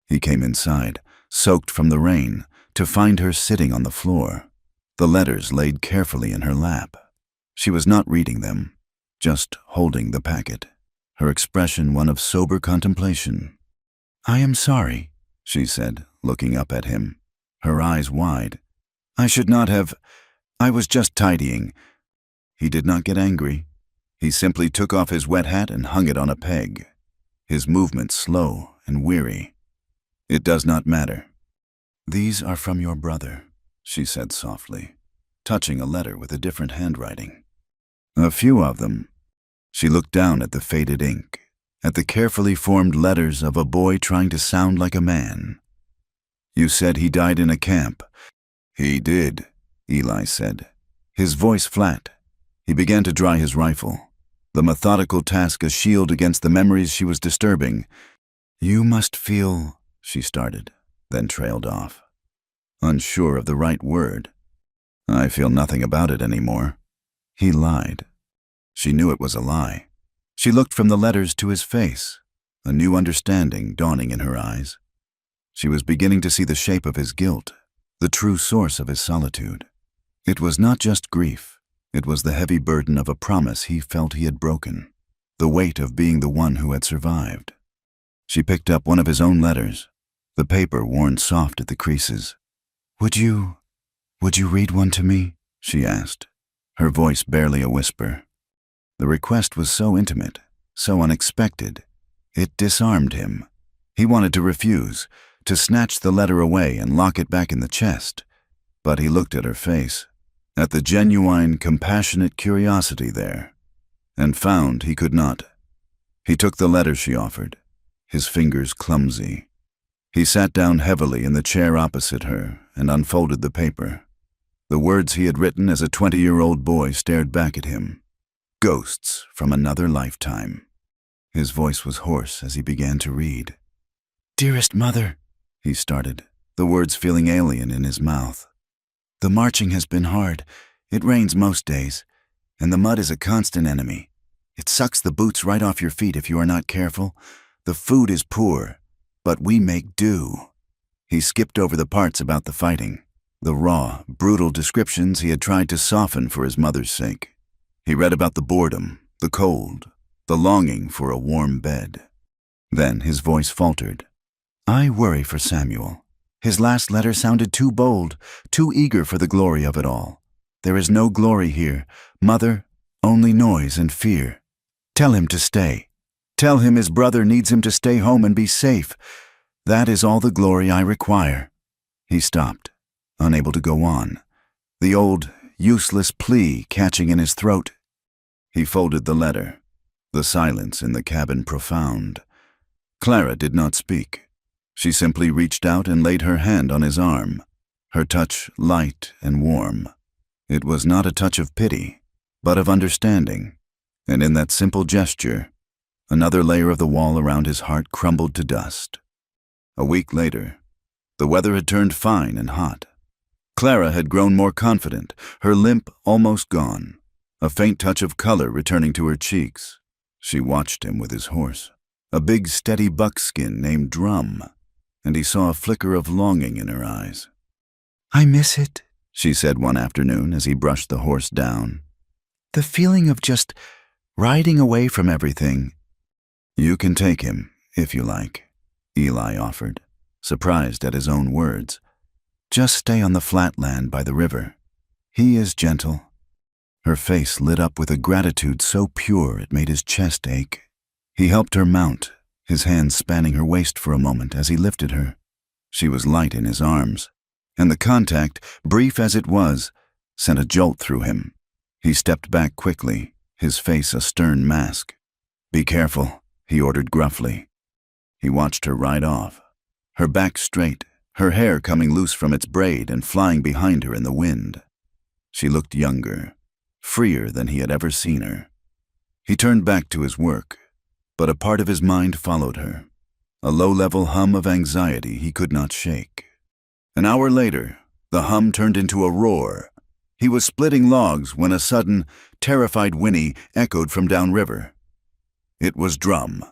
He came inside, soaked from the rain, to find her sitting on the floor, the letters laid carefully in her lap. She was not reading them, just holding the packet, her expression one of sober contemplation. "I am sorry," she said, looking up at him, her eyes wide. "I should not have. I was just tidying." He did not get angry. He simply took off his wet hat and hung it on a peg, his movements slow and weary. "It does not matter." "These are from your brother," she said softly, touching a letter with a different handwriting. "A few of them." She looked down at the faded ink, at the carefully formed letters of a boy trying to sound like a man. "You said he died in a camp." "He did," Eli said, his voice flat. He began to dry his rifle, the methodical task a shield against the memories she was disturbing. "You must feel," she started, then trailed off, unsure of the right word. "I feel nothing about it anymore." He lied. She knew it was a lie. She looked from the letters to his face, a new understanding dawning in her eyes. She was beginning to see the shape of his guilt, the true source of his solitude. It was not just grief. It was the heavy burden of a promise he felt he had broken, the weight of being the one who had survived. She picked up one of his own letters, the paper worn soft at the creases. Would you read one to me?" she asked, her voice barely a whisper. The request was so intimate, so unexpected. It disarmed him. He wanted to refuse, to snatch the letter away and lock it back in the chest. But he looked at her face, at the genuine, compassionate curiosity there, and found he could not. He took the letter she offered, his fingers clumsy. He sat down heavily in the chair opposite her and unfolded the paper. The words he had written as a 20-year-old boy stared back at him. Ghosts from another lifetime. His voice was hoarse as he began to read. "Dearest Mother," he started, the words feeling alien in his mouth. "The marching has been hard. It rains most days, and the mud is a constant enemy. It sucks the boots right off your feet if you are not careful. The food is poor, but we make do." He skipped over the parts about the fighting, the raw, brutal descriptions he had tried to soften for his mother's sake. He read about the boredom, the cold, the longing for a warm bed. Then his voice faltered. "I worry for Samuel. His last letter sounded too bold, too eager for the glory of it all. There is no glory here, Mother, only noise and fear. Tell him to stay. Tell him his brother needs him to stay home and be safe. That is all the glory I require." He stopped, unable to go on, the old, useless plea catching in his throat. He folded the letter, the silence in the cabin profound. Clara did not speak. She simply reached out and laid her hand on his arm, her touch light and warm. It was not a touch of pity, but of understanding, and in that simple gesture, another layer of the wall around his heart crumbled to dust. A week later, the weather had turned fine and hot. Clara had grown more confident, her limp almost gone. a faint touch of color returning to her cheeks. She watched him with his horse, a big steady buckskin named Drum, and he saw a flicker of longing in her eyes. "I miss it," she said one afternoon as he brushed the horse down. "the feeling of just riding away from everything." "You can take him, if you like," Eli offered, surprised at his own words. "Just stay on the flat land by the river. He is gentle." Her face lit up with a gratitude so pure it made his chest ache. He helped her mount, his hands spanning her waist for a moment as he lifted her. She was light in his arms, and the contact, brief as it was, sent a jolt through him. He stepped back quickly, his face a stern mask. "Be careful," he ordered gruffly. He watched her ride off, her back straight, her hair coming loose from its braid and flying behind her in the wind. She looked younger, freer than he had ever seen her. He turned back to his work, but a part of his mind followed her, a low-level hum of anxiety he could not shake. An hour later, the hum turned into a roar. He was splitting logs when a sudden, terrified whinny echoed from downriver. It was Drum.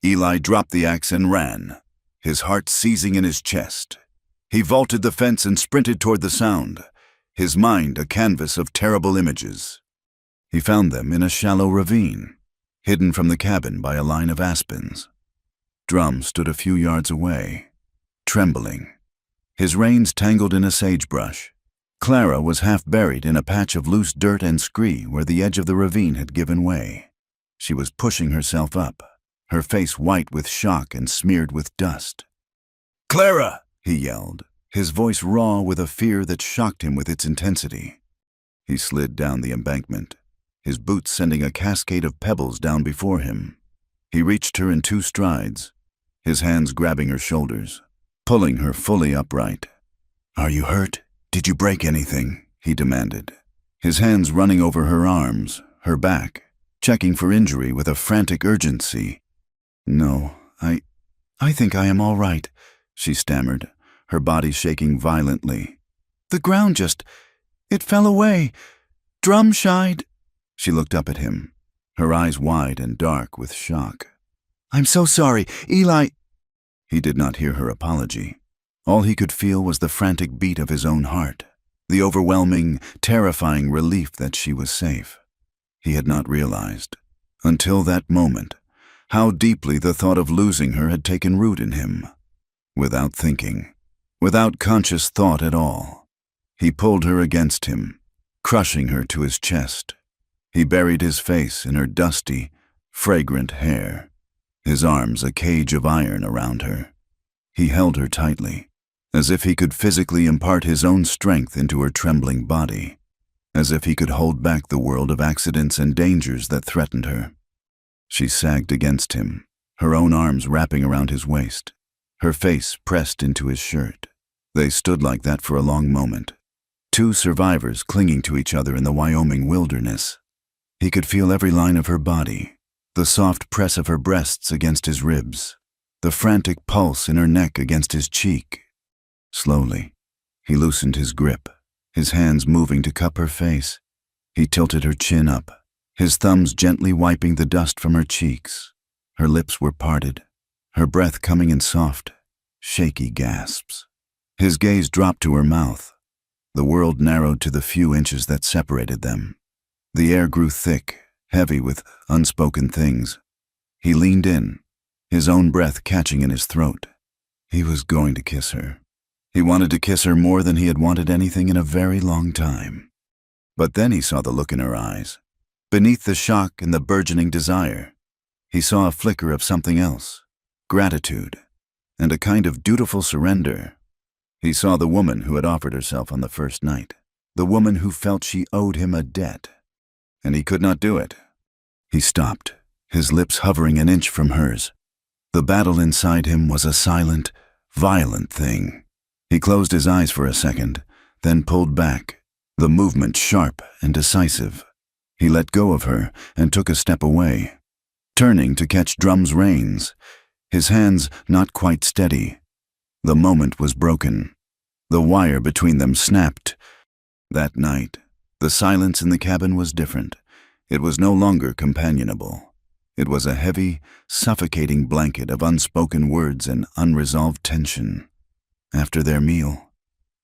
Eli dropped the axe and ran, his heart seizing in his chest. He vaulted the fence and sprinted toward the sound, his mind a canvas of terrible images. He found them in a shallow ravine, hidden from the cabin by a line of aspens. Drum stood a few yards away, trembling, his reins tangled in a sagebrush. Clara was half buried in a patch of loose dirt and scree where the edge of the ravine had given way. She was pushing herself up, her face white with shock and smeared with dust. "Clara!" he yelled, his voice raw with a fear that shocked him with its intensity. He slid down the embankment, his boots sending a cascade of pebbles down before him. He reached her in 2 strides, his hands grabbing her shoulders, pulling her fully upright. "Are you hurt? Did you break anything?" he demanded, his hands running over her arms, her back, checking for injury with a frantic urgency. "No, I think I am all right," she stammered, her body shaking violently. "The ground it fell away. Drum shied." She looked up at him, her eyes wide and dark with shock. "I'm so sorry, Eli." He did not hear her apology. All he could feel was the frantic beat of his own heart, the overwhelming, terrifying relief that she was safe. He had not realized, until that moment, how deeply the thought of losing her had taken root in him. Without thinking, without conscious thought at all, he pulled her against him, crushing her to his chest. He buried his face in her dusty, fragrant hair, his arms a cage of iron around her. He held her tightly, as if he could physically impart his own strength into her trembling body, as if he could hold back the world of accidents and dangers that threatened her. She sagged against him, her own arms wrapping around his waist, her face pressed into his shirt. They stood like that for a long moment, 2 survivors clinging to each other in the Wyoming wilderness. He could feel every line of her body, the soft press of her breasts against his ribs, the frantic pulse in her neck against his cheek. Slowly, he loosened his grip, his hands moving to cup her face. He tilted her chin up, his thumbs gently wiping the dust from her cheeks. Her lips were parted, her breath coming in soft, shaky gasps. His gaze dropped to her mouth. The world narrowed to the few inches that separated them. The air grew thick, heavy with unspoken things. He leaned in, his own breath catching in his throat. He was going to kiss her. He wanted to kiss her more than he had wanted anything in a very long time. But then he saw the look in her eyes. Beneath the shock and the burgeoning desire, he saw a flicker of something else, gratitude, and a kind of dutiful surrender. He saw the woman who had offered herself on the first night, the woman who felt she owed him a debt, and he could not do it. He stopped, his lips hovering an inch from hers. The battle inside him was a silent, violent thing. He closed his eyes for a second, then pulled back, the movement sharp and decisive. He let go of her and took a step away, turning to catch Drum's reins, his hands not quite steady. The moment was broken. The wire between them snapped. That night, The silence in the cabin was different. It was no longer companionable. It was a heavy, suffocating blanket of unspoken words and unresolved tension. After their meal,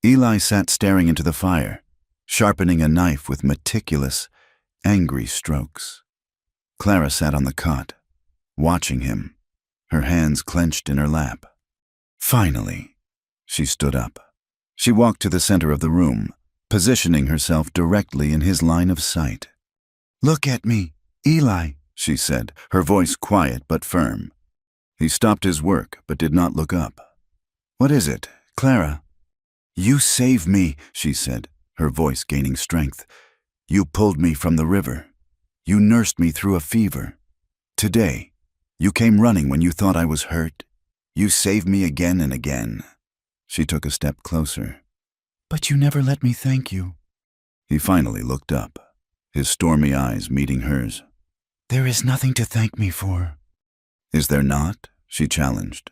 Eli sat staring into the fire, sharpening a knife with meticulous, angry strokes. Clara sat on the cot, watching him, her hands clenched in her lap. Finally, she stood up. She walked to the center of the room, positioning herself directly in his line of sight. "Look at me, Eli," she said, her voice quiet but firm. He stopped his work but did not look up. "What is it, Clara?" "You saved me," she said, her voice gaining strength. "You pulled me from the river. You nursed me through a fever. Today, you came running when you thought I was hurt. You saved me again and again." She took a step closer. "But you never let me thank you." He finally looked up, his stormy eyes meeting hers. "There is nothing to thank me for." "Is there not?" she challenged.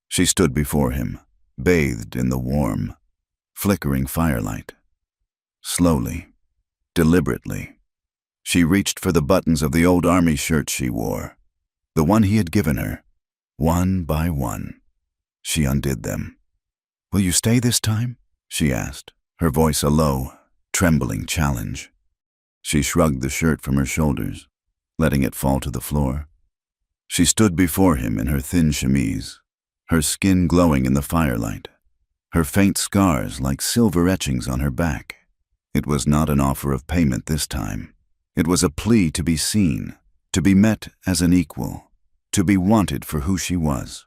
She stood before him, bathed in the warm, flickering firelight. Slowly, deliberately, she reached for the buttons of the old army shirt she wore, the one he had given her. One by one, she undid them. "Will you stay this time?" she asked, her voice a low, trembling challenge. She shrugged the shirt from her shoulders, letting it fall to the floor. She stood before him in her thin chemise, her skin glowing in the firelight, her faint scars like silver etchings on her back. It was not an offer of payment this time. It was a plea to be seen, to be met as an equal, to be wanted for who she was,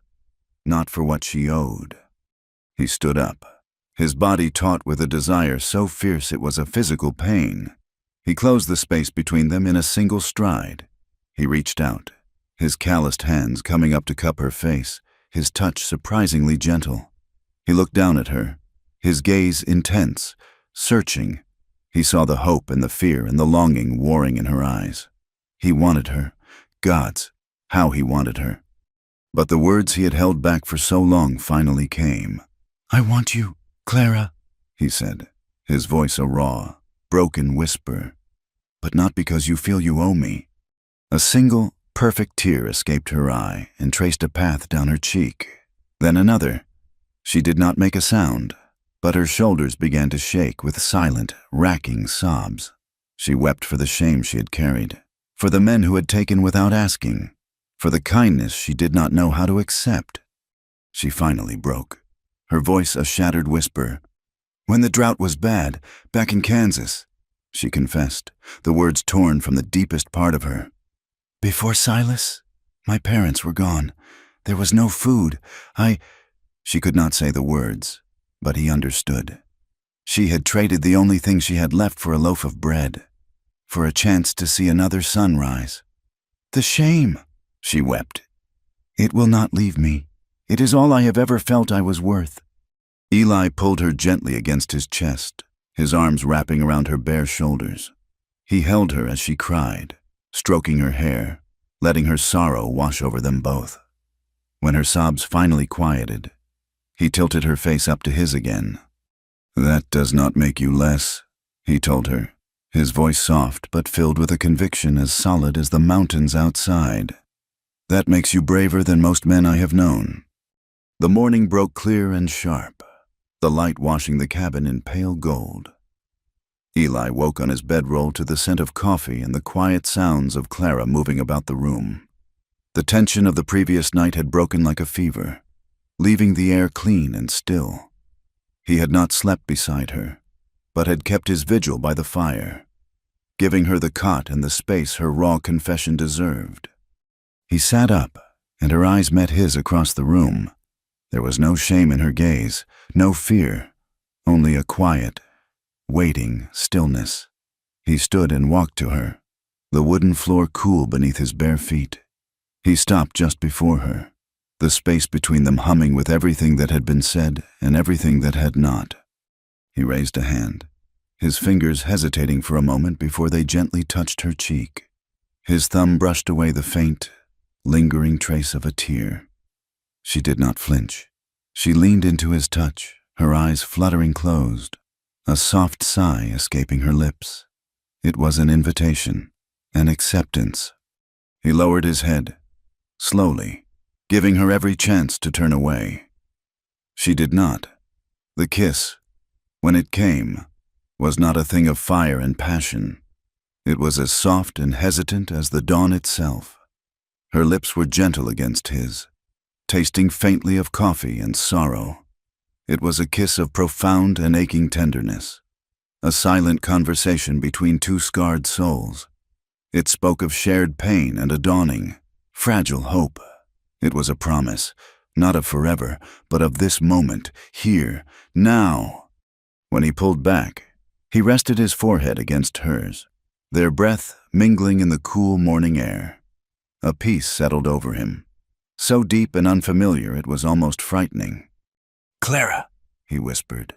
not for what she owed. He stood up, his body taut with a desire so fierce it was a physical pain. He closed the space between them in a single stride. He reached out, his calloused hands coming up to cup her face, his touch surprisingly gentle. He looked down at her, his gaze intense, searching. He saw the hope and the fear and the longing warring in her eyes. He wanted her. Gods, how he wanted her. But the words he had held back for so long finally came. "I want you, Clara," he said, his voice a raw, broken whisper. "But not because you feel you owe me." A single, perfect tear escaped her eye and traced a path down her cheek. Then another. She did not make a sound, but her shoulders began to shake with silent, racking sobs. She wept for the shame she had carried, for the men who had taken without asking, for the kindness she did not know how to accept. She finally broke, her voice a shattered whisper. "When the drought was bad, back in Kansas," she confessed, the words torn from the deepest part of her. "Before Silas, my parents were gone. There was no food. She could not say the words, but he understood. She had traded the only thing she had left for a loaf of bread, for a chance to see another sunrise. "The shame," she wept. "It will not leave me. It is all I have ever felt I was worth." Eli pulled her gently against his chest, his arms wrapping around her bare shoulders. He held her as she cried, stroking her hair, letting her sorrow wash over them both. When her sobs finally quieted, he tilted her face up to his again. "That does not make you less," he told her, his voice soft but filled with a conviction as solid as the mountains outside. "That makes you braver than most men I have known." The morning broke clear and sharp, the light washing the cabin in pale gold. Eli woke on his bedroll to the scent of coffee and the quiet sounds of Clara moving about the room. The tension of the previous night had broken like a fever, leaving the air clean and still. He had not slept beside her, but had kept his vigil by the fire, giving her the cot and the space her raw confession deserved. He sat up, and her eyes met his across the room. There was no shame in her gaze, no fear, only a quiet, waiting stillness. He stood and walked to her, the wooden floor cool beneath his bare feet. He stopped just before her, the space between them humming with everything that had been said and everything that had not. He raised a hand, his fingers hesitating for a moment before they gently touched her cheek. His thumb brushed away the faint, lingering trace of a tear. She did not flinch. She leaned into his touch, her eyes fluttering closed, a soft sigh escaping her lips. It was an invitation, an acceptance. He lowered his head, slowly, giving her every chance to turn away. She did not. The kiss, when it came, was not a thing of fire and passion. It was as soft and hesitant as the dawn itself. Her lips were gentle against his, tasting faintly of coffee and sorrow. It was a kiss of profound and aching tenderness, a silent conversation between two scarred souls. It spoke of shared pain and a dawning, fragile hope. It was a promise, not of forever, but of this moment, here, now. When he pulled back, he rested his forehead against hers, their breath mingling in the cool morning air. A peace settled over him, so deep and unfamiliar it was almost frightening. Clara, he whispered,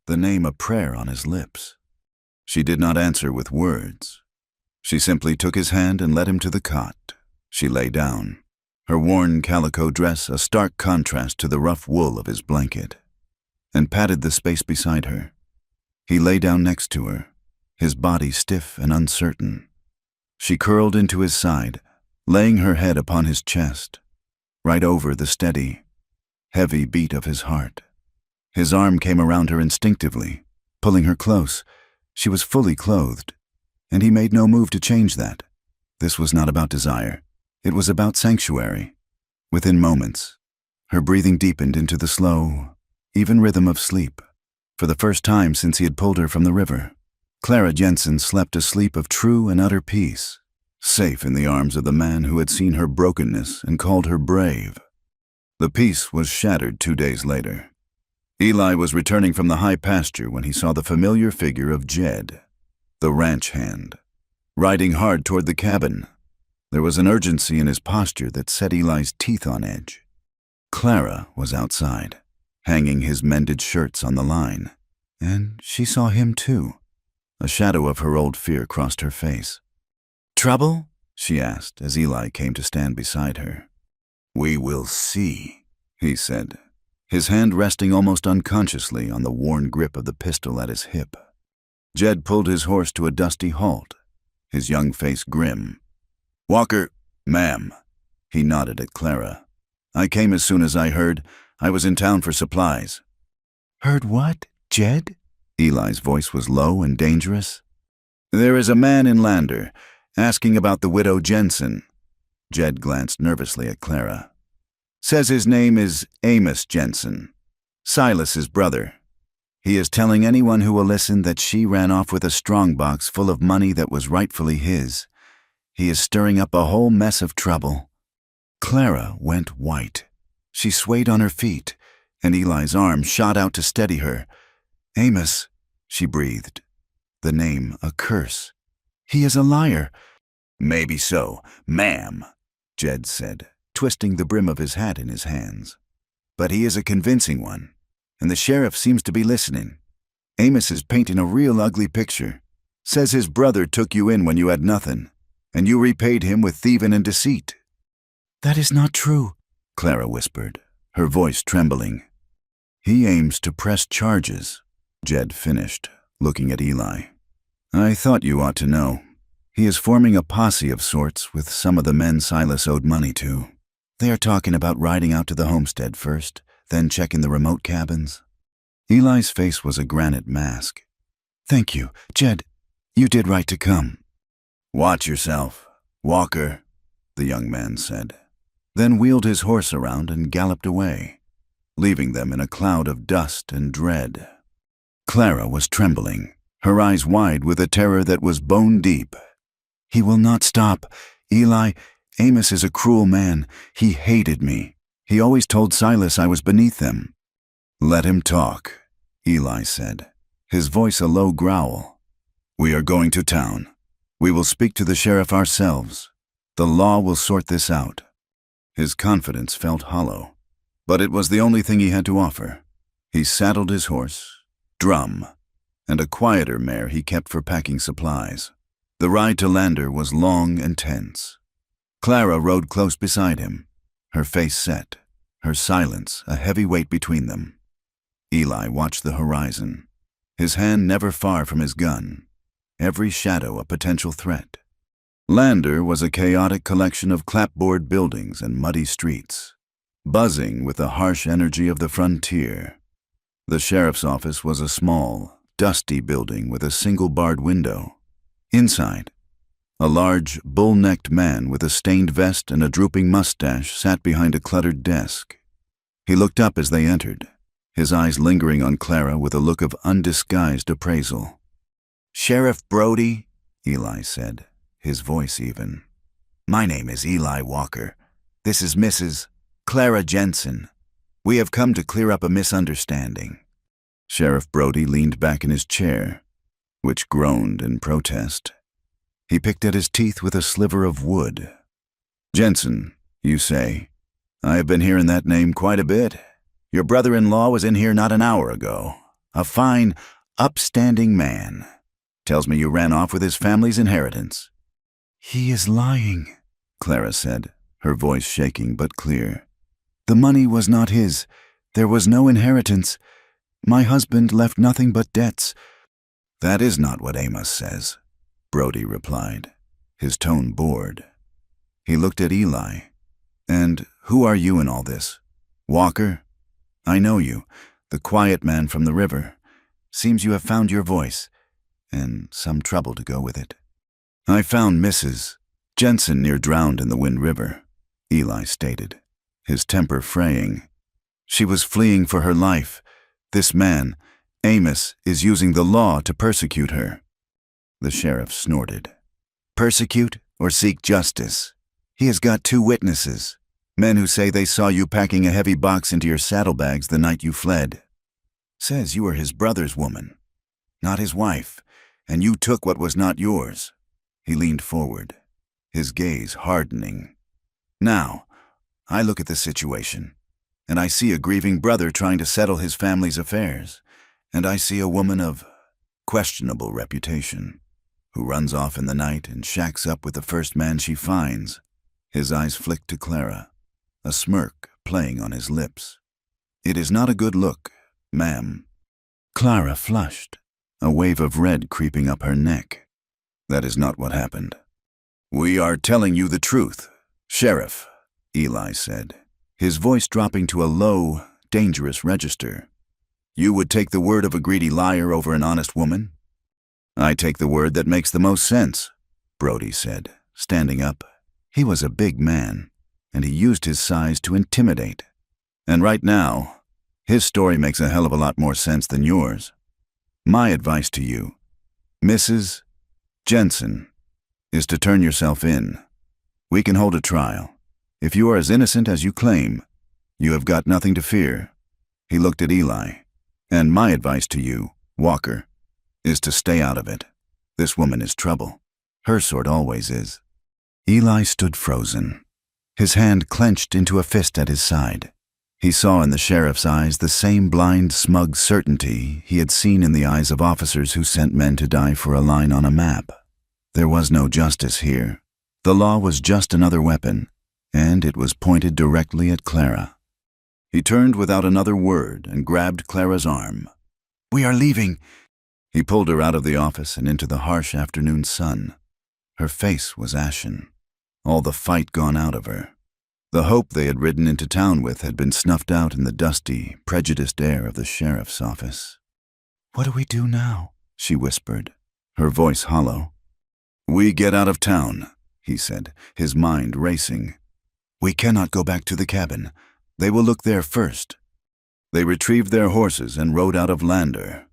the name a prayer on his lips. She did not answer with words. She simply took his hand and led him to the cot. She lay down, her worn calico dress a stark contrast to the rough wool of his blanket, and patted the space beside her. He lay down next to her, his body stiff and uncertain. She curled into his side, laying her head upon his chest, right over the steady, heavy beat of his heart. His arm came around her instinctively, pulling her close. She was fully clothed, and he made no move to change that. This was not about desire. It was about sanctuary. Within moments, her breathing deepened into the slow, even rhythm of sleep. For the first time since he had pulled her from the river, Clara Jensen slept a sleep of true and utter peace, safe in the arms of the man who had seen her brokenness and called her brave. The peace was shattered 2 days later. Eli was returning from the high pasture when he saw the familiar figure of Jed, the ranch hand, riding hard toward the cabin. There was an urgency in his posture that set Eli's teeth on edge. Clara was outside, hanging his mended shirts on the line, and she saw him too. A shadow of her old fear crossed her face. Trouble? She asked as Eli came to stand beside her. We will see, he said, his hand resting almost unconsciously on the worn grip of the pistol at his hip. Jed pulled his horse to a dusty halt, his young face grim. Walker, ma'am. He nodded at Clara. I came as soon as I heard. I was in town for supplies. Heard what, Jed? Eli's voice was low and dangerous. There is a man in Lander, asking about the widow Jensen. Jed glanced nervously at Clara. Says his name is Amos Jensen, Silas's brother. He is telling anyone who will listen that she ran off with a strongbox full of money that was rightfully his. He is stirring up a whole mess of trouble. Clara went white. She swayed on her feet, and Eli's arm shot out to steady her. Amos, she breathed. The name a curse. He is a liar. Maybe so, ma'am, Jed said, twisting the brim of his hat in his hands. But he is a convincing one, and the sheriff seems to be listening. Amos is painting a real ugly picture. Says his brother took you in when you had nothing, and you repaid him with thieving and deceit. That is not true, Clara whispered, her voice trembling. He aims to press charges, Jed finished, looking at Eli. I thought you ought to know. He is forming a posse of sorts with some of the men Silas owed money to. They are talking about riding out to the homestead first, then checking the remote cabins. Eli's face was a granite mask. Thank you, Jed. You did right to come. Watch yourself, Walker, the young man said, then wheeled his horse around and galloped away, leaving them in a cloud of dust and dread. Clara was trembling, her eyes wide with a terror that was bone deep. He will not stop. Eli, Amos is a cruel man. He hated me. He always told Silas I was beneath them. Let him talk, Eli said, his voice a low growl. We are going to town. We will speak to the sheriff ourselves. The law will sort this out. His confidence felt hollow, but it was the only thing he had to offer. He saddled his horse, Drum, and a quieter mare he kept for packing supplies. The ride to Lander was long and tense. Clara rode close beside him, her face set, her silence a heavy weight between them. Eli watched the horizon, his hand never far from his gun. every shadow a potential threat. Lander was a chaotic collection of clapboard buildings and muddy streets, buzzing with the harsh energy of the frontier. The sheriff's office was a small, dusty building with a single barred window. Inside, a large, bull-necked man with a stained vest and a drooping mustache sat behind a cluttered desk. He looked up as they entered, his eyes lingering on Clara with a look of undisguised appraisal. "Sheriff Brody," Eli said, his voice even. "My name is Eli Walker. This is Mrs. Clara Jensen. We have come to clear up a misunderstanding." Sheriff Brody leaned back in his chair, which groaned in protest. He picked at his teeth with a sliver of wood. "Jensen, you say? I have been hearing that name quite a bit. Your brother-in-law was in here not an hour ago. A fine, upstanding man. Tells me you ran off with his family's inheritance." "He is lying," Clara said, her voice shaking but clear. "The money was not his. There was no inheritance. My husband left nothing but debts." "That is not what Amos says," Brody replied, his tone bored. He looked at Eli. "And who are you in all this? Walker? I know you, the quiet man from the river. Seems you have found your voice, and some trouble to go with it." "I found Mrs. Jensen near drowned in the Wind River," Eli stated, his temper fraying. "She was fleeing for her life. This man, Amos, is using the law to persecute her." The sheriff snorted. "Persecute or seek justice? He has got 2 witnesses, men who say they saw you packing a heavy box into your saddlebags the night you fled. Says you were his brother's woman, not his wife, and you took what was not yours." He leaned forward, his gaze hardening. "Now, I look at the situation, and I see a grieving brother trying to settle his family's affairs, and I see a woman of questionable reputation who runs off in the night and shacks up with the first man she finds." His eyes flicked to Clara, a smirk playing on his lips. "It is not a good look, ma'am." Clara flushed, a wave of red creeping up her neck. "That is not what happened." "We are telling you the truth, Sheriff," Eli said, his voice dropping to a low, dangerous register. "You would take the word of a greedy liar over an honest woman?" "I take the word that makes the most sense," Brody said, standing up. He was a big man, and he used his size to intimidate. "And right now, his story makes a hell of a lot more sense than yours. My advice to you, Mrs. Jensen, is to turn yourself in. We can hold a trial. If you are as innocent as you claim, you have got nothing to fear." He looked at Eli. "And my advice to you, Walker, is to stay out of it. This woman is trouble. Her sort always is." Eli stood frozen, his hand clenched into a fist at his side. He saw in the sheriff's eyes the same blind, smug certainty he had seen in the eyes of officers who sent men to die for a line on a map. There was no justice here. The law was just another weapon, and it was pointed directly at Clara. He turned without another word and grabbed Clara's arm. "We are leaving." He pulled her out of the office and into the harsh afternoon sun. Her face was ashen, all the fight gone out of her. The hope they had ridden into town with had been snuffed out in the dusty, prejudiced air of the sheriff's office. "What do we do now?" she whispered, her voice hollow. "We get out of town," he said, his mind racing. "We cannot go back to the cabin. They will look there first." They retrieved their horses and rode out of Lander.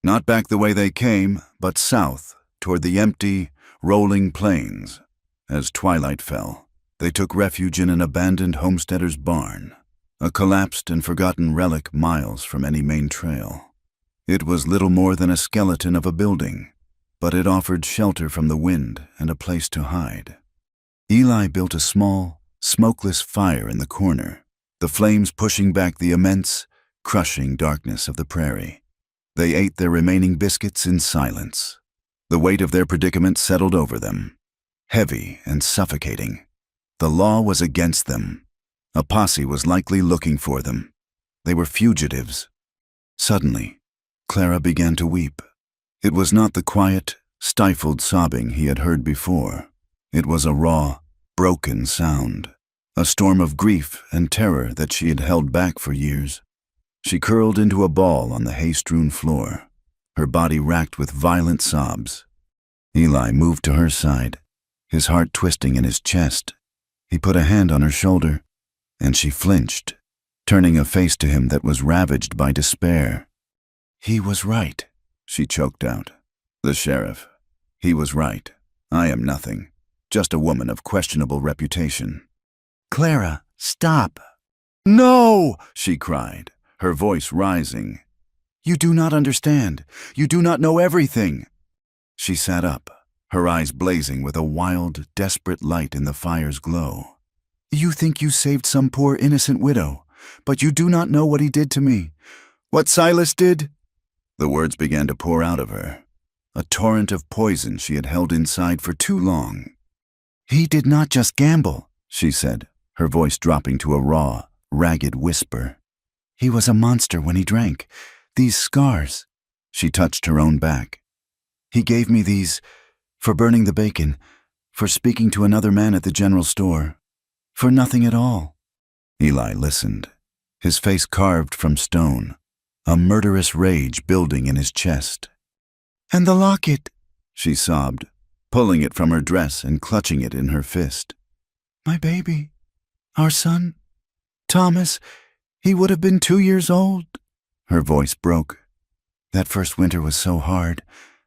Not back the way they came, but south, toward the empty, rolling plains. As twilight fell, they took refuge in an abandoned homesteader's barn, a collapsed and forgotten relic miles from any main trail. It was little more than a skeleton of a building, but it offered shelter from the wind and a place to hide. Eli built a small, smokeless fire in the corner, the flames pushing back the immense, crushing darkness of the prairie. They ate their remaining biscuits in silence. The weight of their predicament settled over them, heavy and suffocating. The law was against them. A posse was likely looking for them. They were fugitives. Suddenly, Clara began to weep. It was not the quiet, stifled sobbing he had heard before. It was a raw, broken sound, a storm of grief and terror that she had held back for years. She curled into a ball on the hay-strewn floor, her body racked with violent sobs. Eli moved to her side, his heart twisting in his chest. He put a hand on her shoulder, and she flinched, turning a face to him that was ravaged by despair. "He was right," she choked out. "The sheriff. He was right. I am nothing, just a woman of questionable reputation." "Clara, stop!" "No!" she cried, her voice rising. "You do not understand. You do not know everything." She sat up, her eyes blazing with a wild, desperate light in the fire's glow. "You think you saved some poor innocent widow, but you do not know what he did to me. What Silas did?" The words began to pour out of her, a torrent of poison she had held inside for too long. "He did not just gamble," she said, her voice dropping to a raw, ragged whisper. "He was a monster when he drank. These scars." She touched her own back. "He gave me these for burning the bacon, for speaking to another man at the general store, for nothing at all." Eli listened, his face carved from stone, a murderous rage building in his chest. "And the locket," she sobbed, pulling it from her dress and clutching it in her fist. "My baby, our son, Thomas, he would have been 2 years old." Her voice broke. "That first winter was so hard.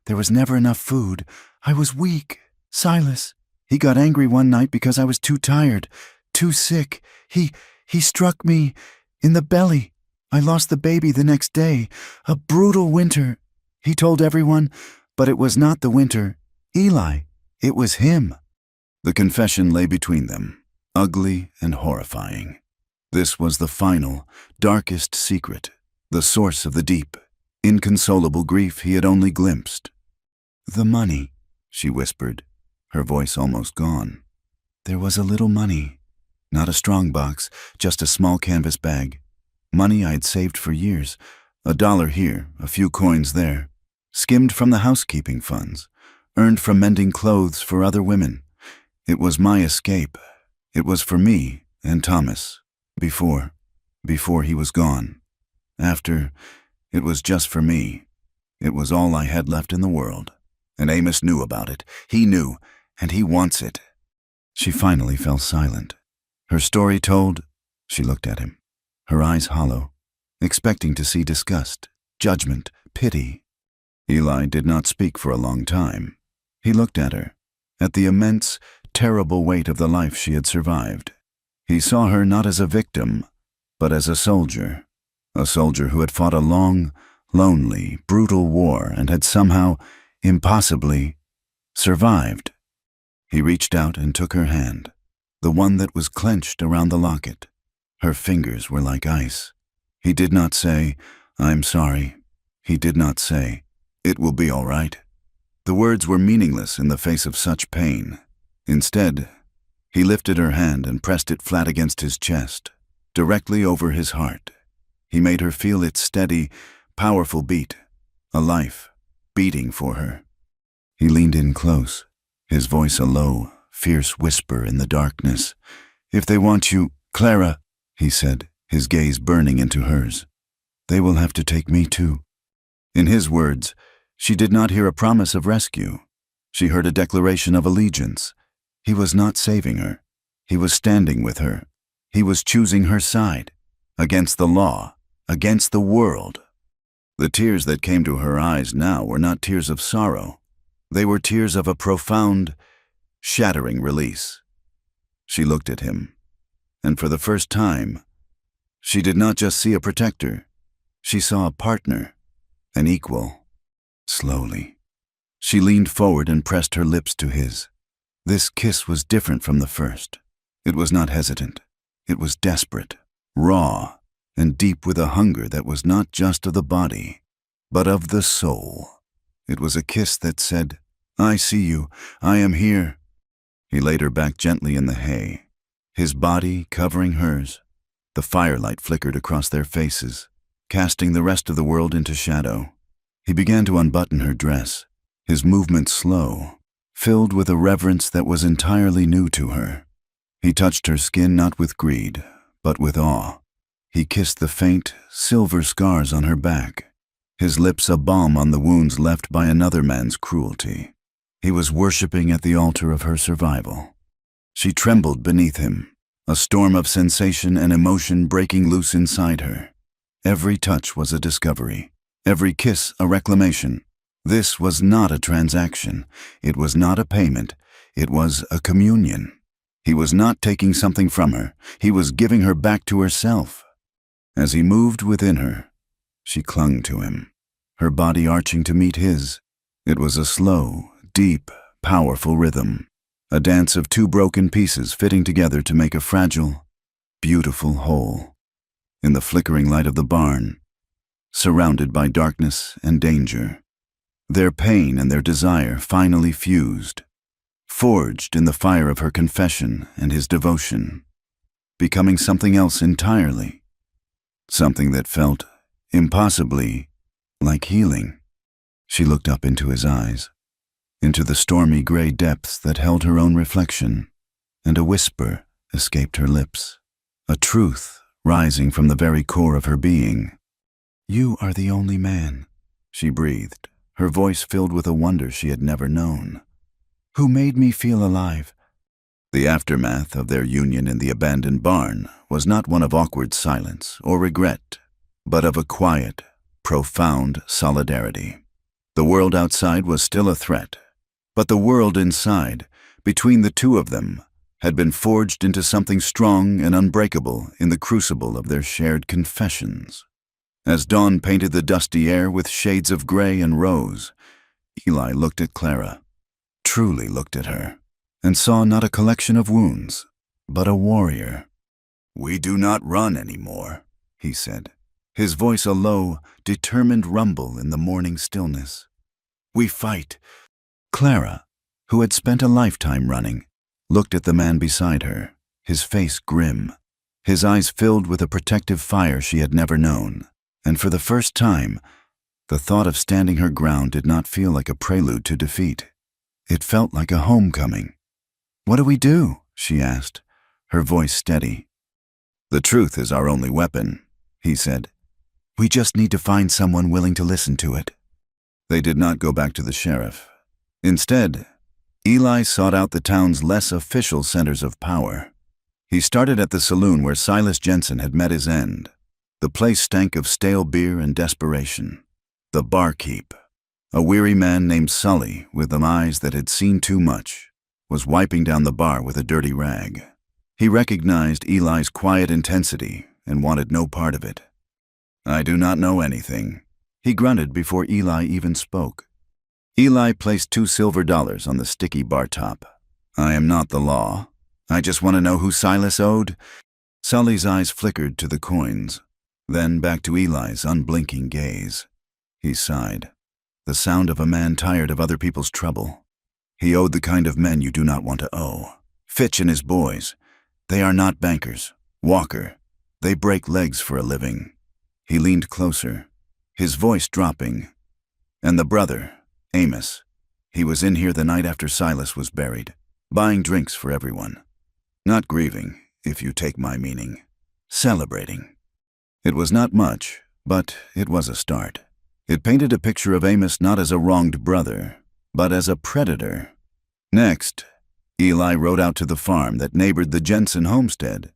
There was never enough food. I was weak. Silas, he got angry one night because I was too tired, too sick. He struck me in the belly. I lost the baby the next day. A brutal winter. He told everyone, but it was not the winter. Eli, it was him." The confession lay between them, ugly and horrifying. This was the final, darkest secret, the source of the deep, inconsolable grief he had only glimpsed. "The money," she whispered, her voice almost gone. "There was a little money. Not a strong box, just a small canvas bag. Money I had saved for years. $1 here, a few coins there. Skimmed from the housekeeping funds, earned from mending clothes for other women. It was my escape. It was for me and Thomas. Before he was gone. After, it was just for me. It was all I had left in the world. And Amos knew about it. He knew, and he wants it." She finally fell silent. Her story told, she looked at him, her eyes hollow, expecting to see disgust, judgment, pity. Eli did not speak for a long time. He looked at her, at the immense, terrible weight of the life she had survived. He saw her not as a victim, but as a soldier who had fought a long, lonely, brutal war and had somehow, impossibly, survived. He reached out and took her hand, the one that was clenched around the locket. Her fingers were like ice. He did not say, "I'm sorry." He did not say, "It will be all right." The words were meaningless in the face of such pain. Instead, he lifted her hand and pressed it flat against his chest, directly over his heart. He made her feel its steady, powerful beat, a life beating for her. He leaned in close, his voice a low, fierce whisper in the darkness. "If they want you, Clara," he said, his gaze burning into hers, "they will have to take me too." In his words, she did not hear a promise of rescue. She heard a declaration of allegiance. He was not saving her. He was standing with her. He was choosing her side, against the law, against the world. The tears that came to her eyes now were not tears of sorrow. They were tears of a profound, shattering release. She looked at him, and for the first time, she did not just see a protector. She saw a partner, an equal. Slowly, she leaned forward and pressed her lips to his. This kiss was different from the first. It was not hesitant. It was desperate, raw, and deep with a hunger that was not just of the body, but of the soul. It was a kiss that said, "I see you. I am here." He laid her back gently in the hay, his body covering hers. The firelight flickered across their faces, casting the rest of the world into shadow. He began to unbutton her dress, his movements slow, filled with a reverence that was entirely new to her. He touched her skin not with greed, but with awe. He kissed the faint, silver scars on her back, his lips a balm on the wounds left by another man's cruelty. He was worshipping at the altar of her survival. She trembled beneath him, a storm of sensation and emotion breaking loose inside her. Every touch was a discovery, every kiss a reclamation. This was not a transaction. It was not a payment. It was a communion. He was not taking something from her. He was giving her back to herself. As he moved within her, she clung to him, her body arching to meet his. It was a slow, deep, powerful rhythm, a dance of two broken pieces fitting together to make a fragile, beautiful whole. In the flickering light of the barn, surrounded by darkness and danger, their pain and their desire finally fused, forged in the fire of her confession and his devotion, becoming something else entirely, something that felt impossibly like healing. She looked up into his eyes, into the stormy gray depths that held her own reflection, and a whisper escaped her lips, a truth rising from the very core of her being. "You are the only man," she breathed, her voice filled with a wonder she had never known, "who made me feel alive." The aftermath of their union in the abandoned barn was not one of awkward silence or regret, but of a quiet, profound solidarity. The world outside was still a threat, but the world inside, between the two of them, had been forged into something strong and unbreakable in the crucible of their shared confessions. As dawn painted the dusty air with shades of gray and rose, Eli looked at Clara, truly looked at her, and saw not a collection of wounds, but a warrior. "We do not run anymore," he said, his voice a low, determined rumble in the morning stillness. "We fight." Clara, who had spent a lifetime running, looked at the man beside her, his face grim, his eyes filled with a protective fire she had never known. And for the first time, the thought of standing her ground did not feel like a prelude to defeat. It felt like a homecoming. "What do we do?" she asked, her voice steady. "The truth is our only weapon," he said. "We just need to find someone willing to listen to it." They did not go back to the sheriff. Instead, Eli sought out the town's less official centers of power. He started at the saloon where Silas Jensen had met his end. The place stank of stale beer and desperation. The barkeep, a weary man named Sully with eyes that had seen too much, was wiping down the bar with a dirty rag. He recognized Eli's quiet intensity and wanted no part of it. "I do not know anything," he grunted before Eli even spoke. Eli placed $2 silver on the sticky bar top. "I am not the law. I just want to know who Silas owed." Sully's eyes flickered to the coins, then back to Eli's unblinking gaze. He sighed, the sound of a man tired of other people's trouble. He owed the kind of men you do not want to owe. Fitch and his boys. They are not bankers. Walker. They break legs for a living. He leaned closer, his voice dropping. "And the brother, Amos. He was in here the night after Silas was buried, buying drinks for everyone. Not grieving, if you take my meaning. Celebrating." It was not much, but it was a start. It painted a picture of Amos not as a wronged brother, but as a predator. Next, Eli rode out to the farm that neighbored the Jensen homestead.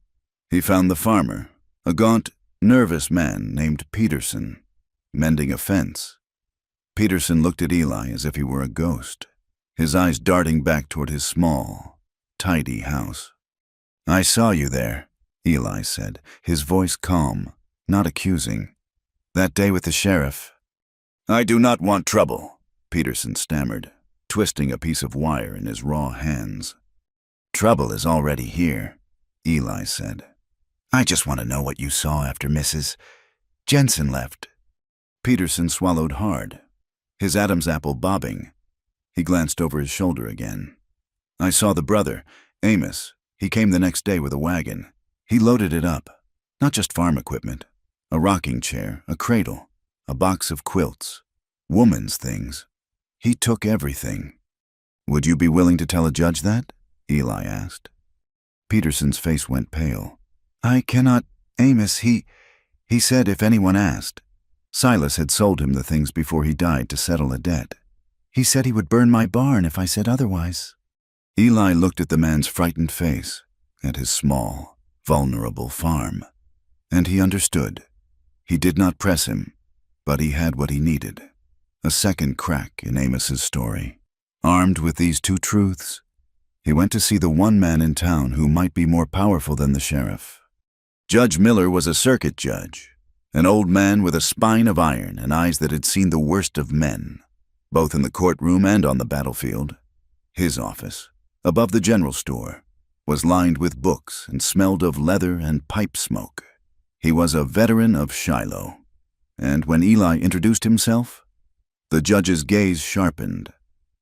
He found the farmer, a gaunt, nervous man named Peterson, mending a fence. Peterson looked at Eli as if he were a ghost, his eyes darting back toward his small, tidy house. "I saw you there," Eli said, his voice calm, not accusing. "That day with the sheriff." "I do not want trouble," Peterson stammered, twisting a piece of wire in his raw hands. "Trouble is already here," Eli said. "I just want to know what you saw after Mrs. Jensen left." Peterson swallowed hard, his Adam's apple bobbing. He glanced over his shoulder again. "I saw the brother, Amos. He came the next day with a wagon. He loaded it up. Not just farm equipment. A rocking chair, a cradle, a box of quilts, woman's things. He took everything. Would you be willing to tell a judge that? Eli asked. Peterson's face went pale. I cannot, Amos, he said if anyone asked. Silas had sold him the things before he died to settle a debt. He said he would burn my barn if I said otherwise. Eli looked at the man's frightened face, at his small, vulnerable farm, and he understood. He did not press him, but he had what he needed, a second crack in Amos's story. Armed with these two truths, he went to see the one man in town who might be more powerful than the sheriff. Judge Miller was a circuit judge, an old man with a spine of iron and eyes that had seen the worst of men, both in the courtroom and on the battlefield. His office, above the general store, was lined with books and smelled of leather and pipe smoke. He was a veteran of Shiloh, and when Eli introduced himself, the judge's gaze sharpened,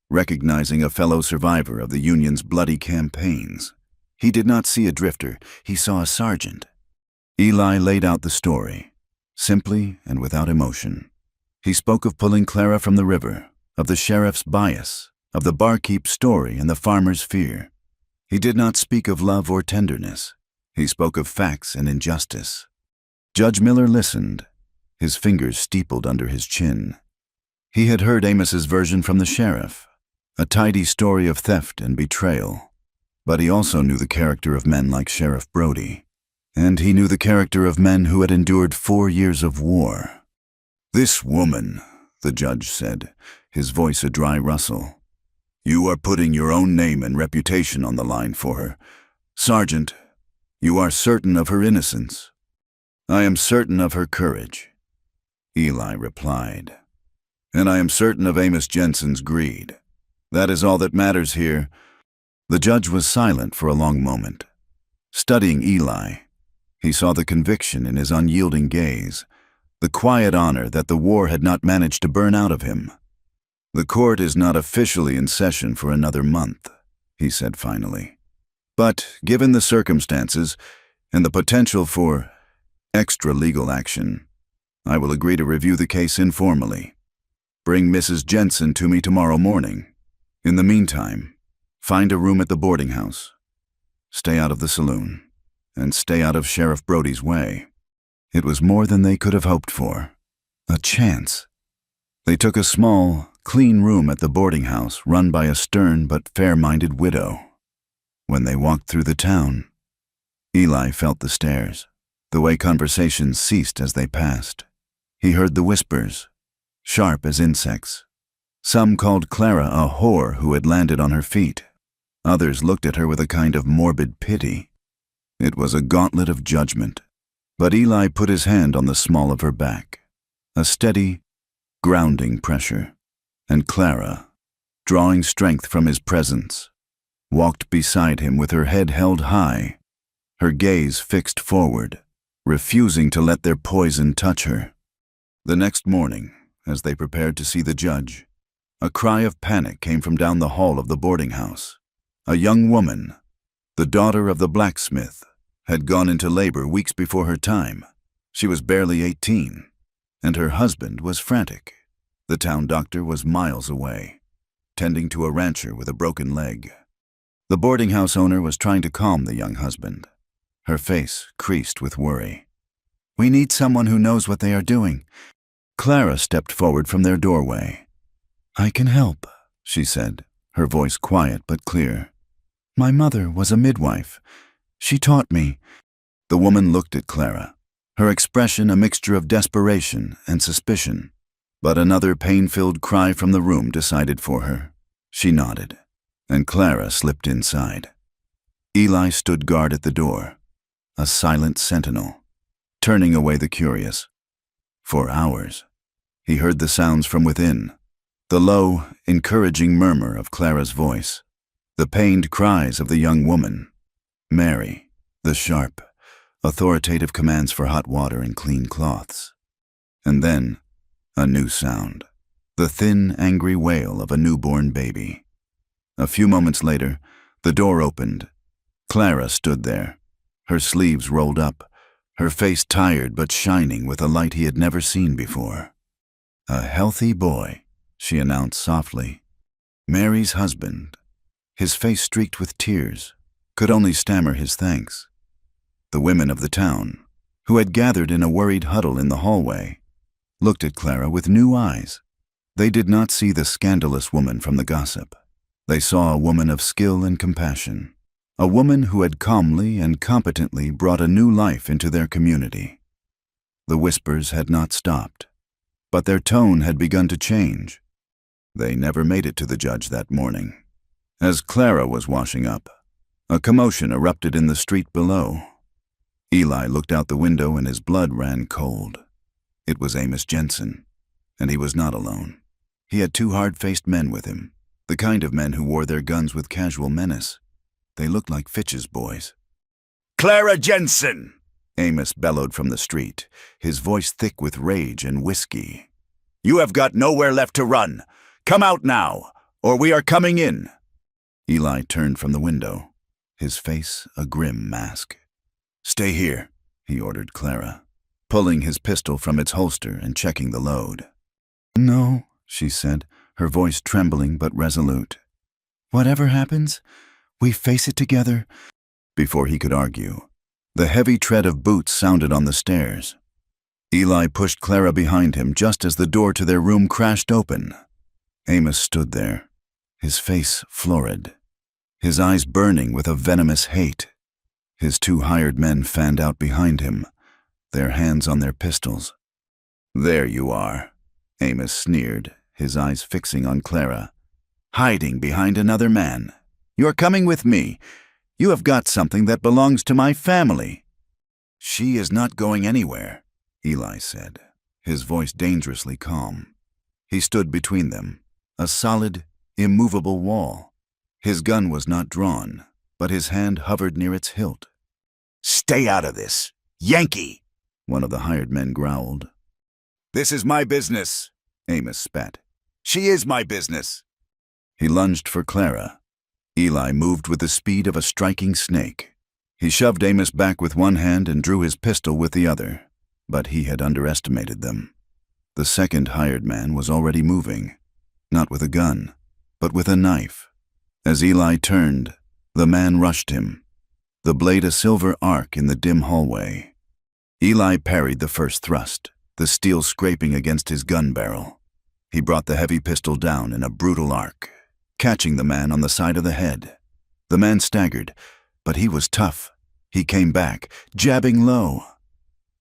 recognizing a fellow survivor of the Union's bloody campaigns. He did not see a drifter, he saw a sergeant. Eli laid out the story, simply and without emotion. He spoke of pulling Clara from the river, of the sheriff's bias, of the barkeep's story and the farmer's fear. He did not speak of love or tenderness. He spoke of facts and injustice. Judge Miller listened, his fingers steepled under his chin. He had heard Amos's version from the sheriff, a tidy story of theft and betrayal. But he also knew the character of men like Sheriff Brody, and he knew the character of men who had endured 4 years of war. This woman, the judge said, his voice a dry rustle. You are putting your own name and reputation on the line for her. Sergeant, you are certain of her innocence. I am certain of her courage, Eli replied. And I am certain of Amos Jensen's greed. That is all that matters here. The judge was silent for a long moment. Studying Eli, he saw the conviction in his unyielding gaze, the quiet honor that the war had not managed to burn out of him. The court is not officially in session for another month, he said finally. But given the circumstances and the potential for extra legal action, I will agree to review the case informally. Bring Mrs. Jensen to me tomorrow morning. In the meantime, find a room at the boarding house. Stay out of the saloon, and stay out of Sheriff Brody's way. It was more than they could have hoped for. A chance. They took a small, clean room at the boarding house run by a stern but fair-minded widow. When they walked through the town, Eli felt the stares, the way conversations ceased as they passed. He heard the whispers, sharp as insects. Some called Clara a whore who had landed on her feet. Others looked at her with a kind of morbid pity. It was a gauntlet of judgment, but Eli put his hand on the small of her back, a steady, grounding pressure, and Clara, drawing strength from his presence, walked beside him with her head held high, her gaze fixed forward, refusing to let their poison touch her. The next morning, as they prepared to see the judge, a cry of panic came from down the hall of the boarding house. A young woman, the daughter of the blacksmith, had gone into labor weeks before her time. She was barely 18, and her husband was frantic. The town doctor was miles away, tending to a rancher with a broken leg. The boarding house owner was trying to calm the young husband, her face creased with worry. We need someone who knows what they are doing. Clara stepped forward from their doorway. I can help, she said, her voice quiet but clear. My mother was a midwife. She taught me. The woman looked at Clara, her expression a mixture of desperation and suspicion. But another pain-filled cry from the room decided for her. She nodded, and Clara slipped inside. Eli stood guard at the door, a silent sentinel, turning away the curious. For hours, he heard the sounds from within, the low, encouraging murmur of Clara's voice, the pained cries of the young woman, Mary, the sharp, authoritative commands for hot water and clean cloths. And then, a new sound, the thin, angry wail of a newborn baby. A few moments later, the door opened. Clara stood there, her sleeves rolled up, her face tired but shining with a light he had never seen before. A healthy boy, she announced softly. Mary's husband, his face streaked with tears, could only stammer his thanks. The women of the town, who had gathered in a worried huddle in the hallway, looked at Clara with new eyes. They did not see the scandalous woman from the gossip. They saw a woman of skill and compassion, a woman who had calmly and competently brought a new life into their community. The whispers had not stopped, but their tone had begun to change. They never made it to the judge that morning. As Clara was washing up, a commotion erupted in the street below. Eli looked out the window and his blood ran cold. It was Amos Jensen, and he was not alone. He had two hard-faced men with him, the kind of men who wore their guns with casual menace. They looked like Fitch's boys. "Clara Jensen!" Amos bellowed from the street, his voice thick with rage and whiskey. "You have got nowhere left to run. Come out now, or we are coming in." Eli turned from the window, his face a grim mask. "Stay here," he ordered Clara, pulling his pistol from its holster and checking the load. "No," she said, her voice trembling but resolute. "Whatever happens, we face it together." Before he could argue, the heavy tread of boots sounded on the stairs. Eli pushed Clara behind him just as the door to their room crashed open. Amos stood there, his face florid, his eyes burning with a venomous hate. His two hired men fanned out behind him, their hands on their pistols. "There you are," Amos sneered, his eyes fixing on Clara. "Hiding behind another man. You're coming with me. You have got something that belongs to my family." "She is not going anywhere," Eli said, his voice dangerously calm. He stood between them, a solid, immovable wall. His gun was not drawn, but his hand hovered near its hilt. "Stay out of this, Yankee!" one of the hired men growled. "This is my business," Amos spat. "She is my business." He lunged for Clara. Eli moved with the speed of a striking snake. He shoved Amos back with one hand and drew his pistol with the other, but he had underestimated them. The second hired man was already moving, not with a gun, but with a knife. As Eli turned, the man rushed him, the blade a silver arc in the dim hallway. Eli parried the first thrust, the steel scraping against his gun barrel. He brought the heavy pistol down in a brutal arc, catching the man on the side of the head. The man staggered, but he was tough. He came back, jabbing low.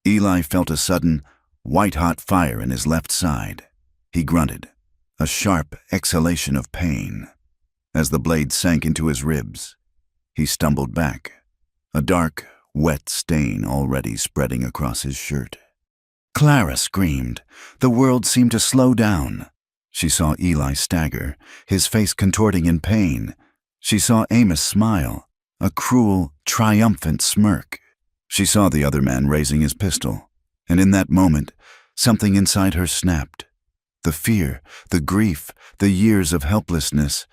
Eli felt a sudden, white-hot fire in his left side. He grunted, a sharp exhalation of pain. As the blade sank into his ribs, he stumbled back, a dark, wet stain already spreading across his shirt. Clara screamed. The world seemed to slow down. She saw Eli stagger, his face contorting in pain. She saw Amos smile, a cruel, triumphant smirk. She saw the other man raising his pistol, and in that moment, something inside her snapped. The fear, the grief, the years of helplessness,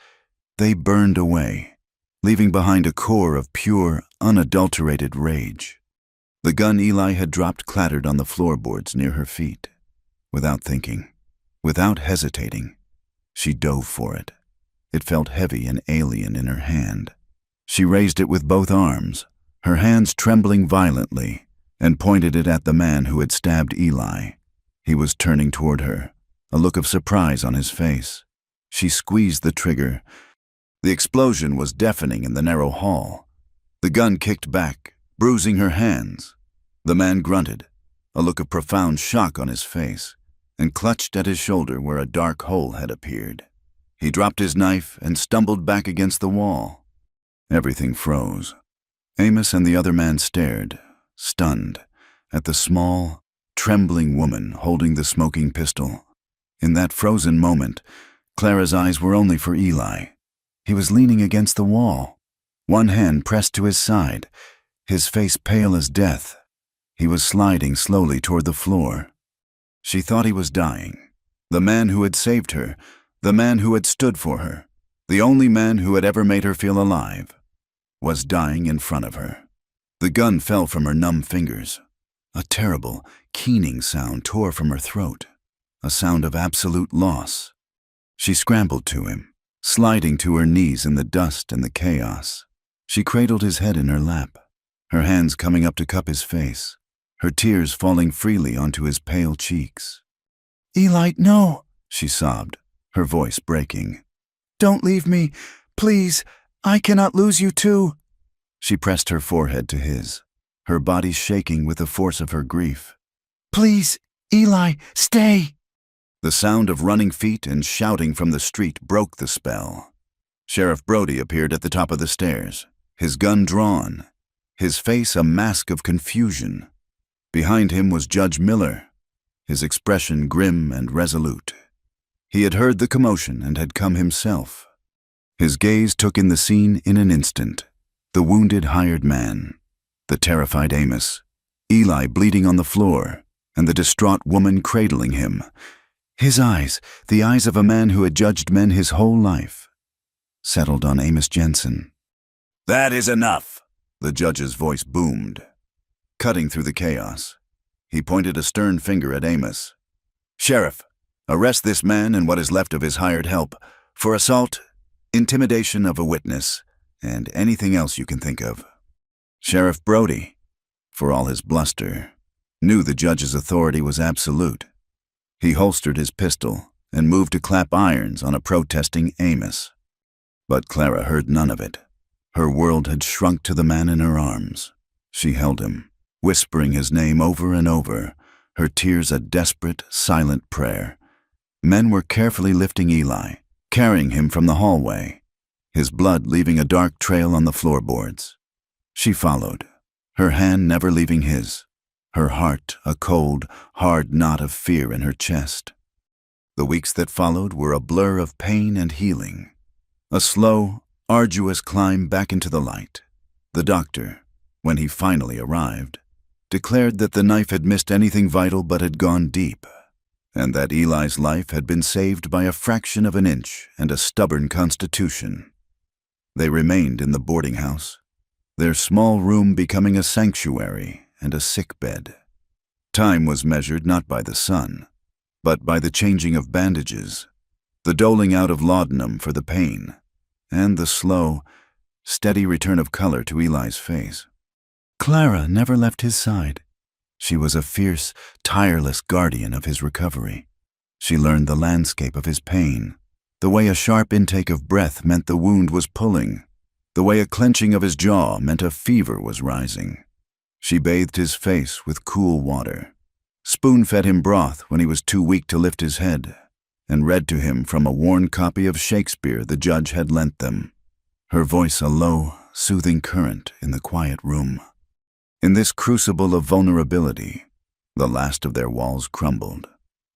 they burned away, leaving behind a core of pure, unadulterated rage. The gun Eli had dropped clattered on the floorboards near her feet. Without thinking, without hesitating, she dove for it. It felt heavy and alien in her hand. She raised it with both arms, her hands trembling violently, and pointed it at the man who had stabbed Eli. He was turning toward her, a look of surprise on his face. She squeezed the trigger. The explosion was deafening in the narrow hall. The gun kicked back, bruising her hands. The man grunted, a look of profound shock on his face, and clutched at his shoulder where a dark hole had appeared. He dropped his knife and stumbled back against the wall. Everything froze. Amos and the other man stared, stunned, at the small, trembling woman holding the smoking pistol. In that frozen moment, Clara's eyes were only for Eli. He was leaning against the wall, one hand pressed to his side, his face pale as death. He was sliding slowly toward the floor. She thought he was dying. The man who had saved her, the man who had stood for her, the only man who had ever made her feel alive, was dying in front of her. The gun fell from her numb fingers. A terrible, keening sound tore from her throat, a sound of absolute loss. She scrambled to him, sliding to her knees in the dust and the chaos. She cradled his head in her lap, her hands coming up to cup his face, her tears falling freely onto his pale cheeks. Eli, no, She sobbed, her voice breaking. don't leave me. Please, I cannot lose you too. She pressed her forehead to his, her body shaking with the force of her grief. Please, Eli, stay. The sound of running feet and shouting from the street broke the spell. Sheriff Brody appeared at the top of the stairs, his gun drawn, his face a mask of confusion. Behind him was Judge Miller, his expression grim and resolute. He had heard the commotion and had come himself. His gaze took in the scene in an instant. The wounded hired man, the terrified Amos, Eli bleeding on the floor, and the distraught woman cradling him. His eyes, the eyes of a man who had judged men his whole life, settled on Amos Jensen. "That is enough," the judge's voice boomed. Cutting through the chaos, he pointed a stern finger at Amos. "Sheriff, arrest this man and what is left of his hired help for assault, intimidation of a witness, and anything else you can think of." Sheriff Brody, for all his bluster, knew the judge's authority was absolute. He holstered his pistol and moved to clap irons on a protesting Amos. But Clara heard none of it. Her world had shrunk to the man in her arms. She held him, whispering his name over and over, her tears a desperate, silent prayer. Men were carefully lifting Eli, carrying him from the hallway, his blood leaving a dark trail on the floorboards. She followed, her hand never leaving his, her heart a cold, hard knot of fear in her chest. The weeks that followed were a blur of pain and healing, a slow, arduous climb back into the light. The doctor, when he finally arrived, declared that the knife had missed anything vital but had gone deep, and that Eli's life had been saved by a fraction of an inch and a stubborn constitution. They remained in the boarding house, their small room becoming a sanctuary and a sick bed. Time was measured not by the sun, but by the changing of bandages, the doling out of laudanum for the pain, and the slow, steady return of color to Eli's face. Clara never left his side. She was a fierce, tireless guardian of his recovery. She learned the landscape of his pain, the way a sharp intake of breath meant the wound was pulling, the way a clenching of his jaw meant a fever was rising. She bathed his face with cool water, spoon-fed him broth when he was too weak to lift his head, and read to him from a worn copy of Shakespeare the judge had lent them, her voice a low, soothing current in the quiet room. In this crucible of vulnerability, the last of their walls crumbled.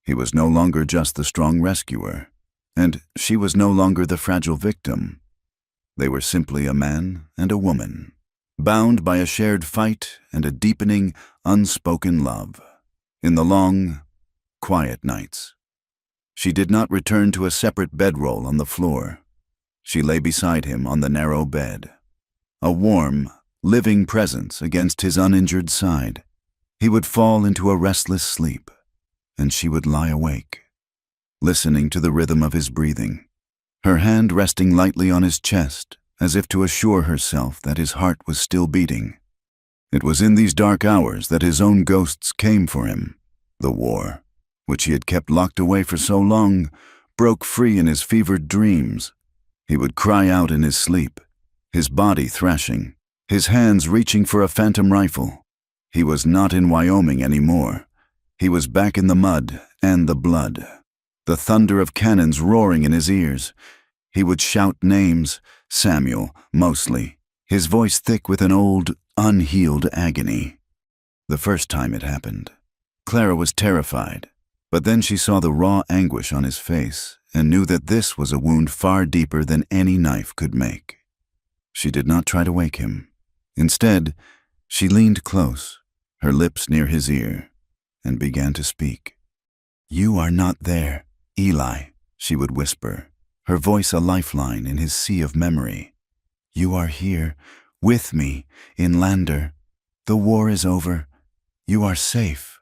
He was no longer just the strong rescuer, and she was no longer the fragile victim. They were simply a man and a woman, bound by a shared fight and a deepening, unspoken love. In the long, quiet nights, she did not return to a separate bedroll on the floor. She lay beside him on the narrow bed, a warm, living presence against his uninjured side. He would fall into a restless sleep, and she would lie awake, listening to the rhythm of his breathing, her hand resting lightly on his chest, as if to assure herself that his heart was still beating. It was in these dark hours that his own ghosts came for him. The war, which he had kept locked away for so long, broke free in his fevered dreams. He would cry out in his sleep, his body thrashing, his hands reaching for a phantom rifle. He was not in Wyoming anymore. He was back in the mud and the blood, the thunder of cannons roaring in his ears. He would shout names, Samuel, mostly, his voice thick with an old, unhealed agony. The first time it happened, Clara was terrified, but then she saw the raw anguish on his face and knew that this was a wound far deeper than any knife could make. She did not try to wake him. Instead, she leaned close, her lips near his ear, and began to speak. "You are not there, Eli," she would whisper, her voice a lifeline in his sea of memory. "You are here, with me, in Lander. The war is over. You are safe."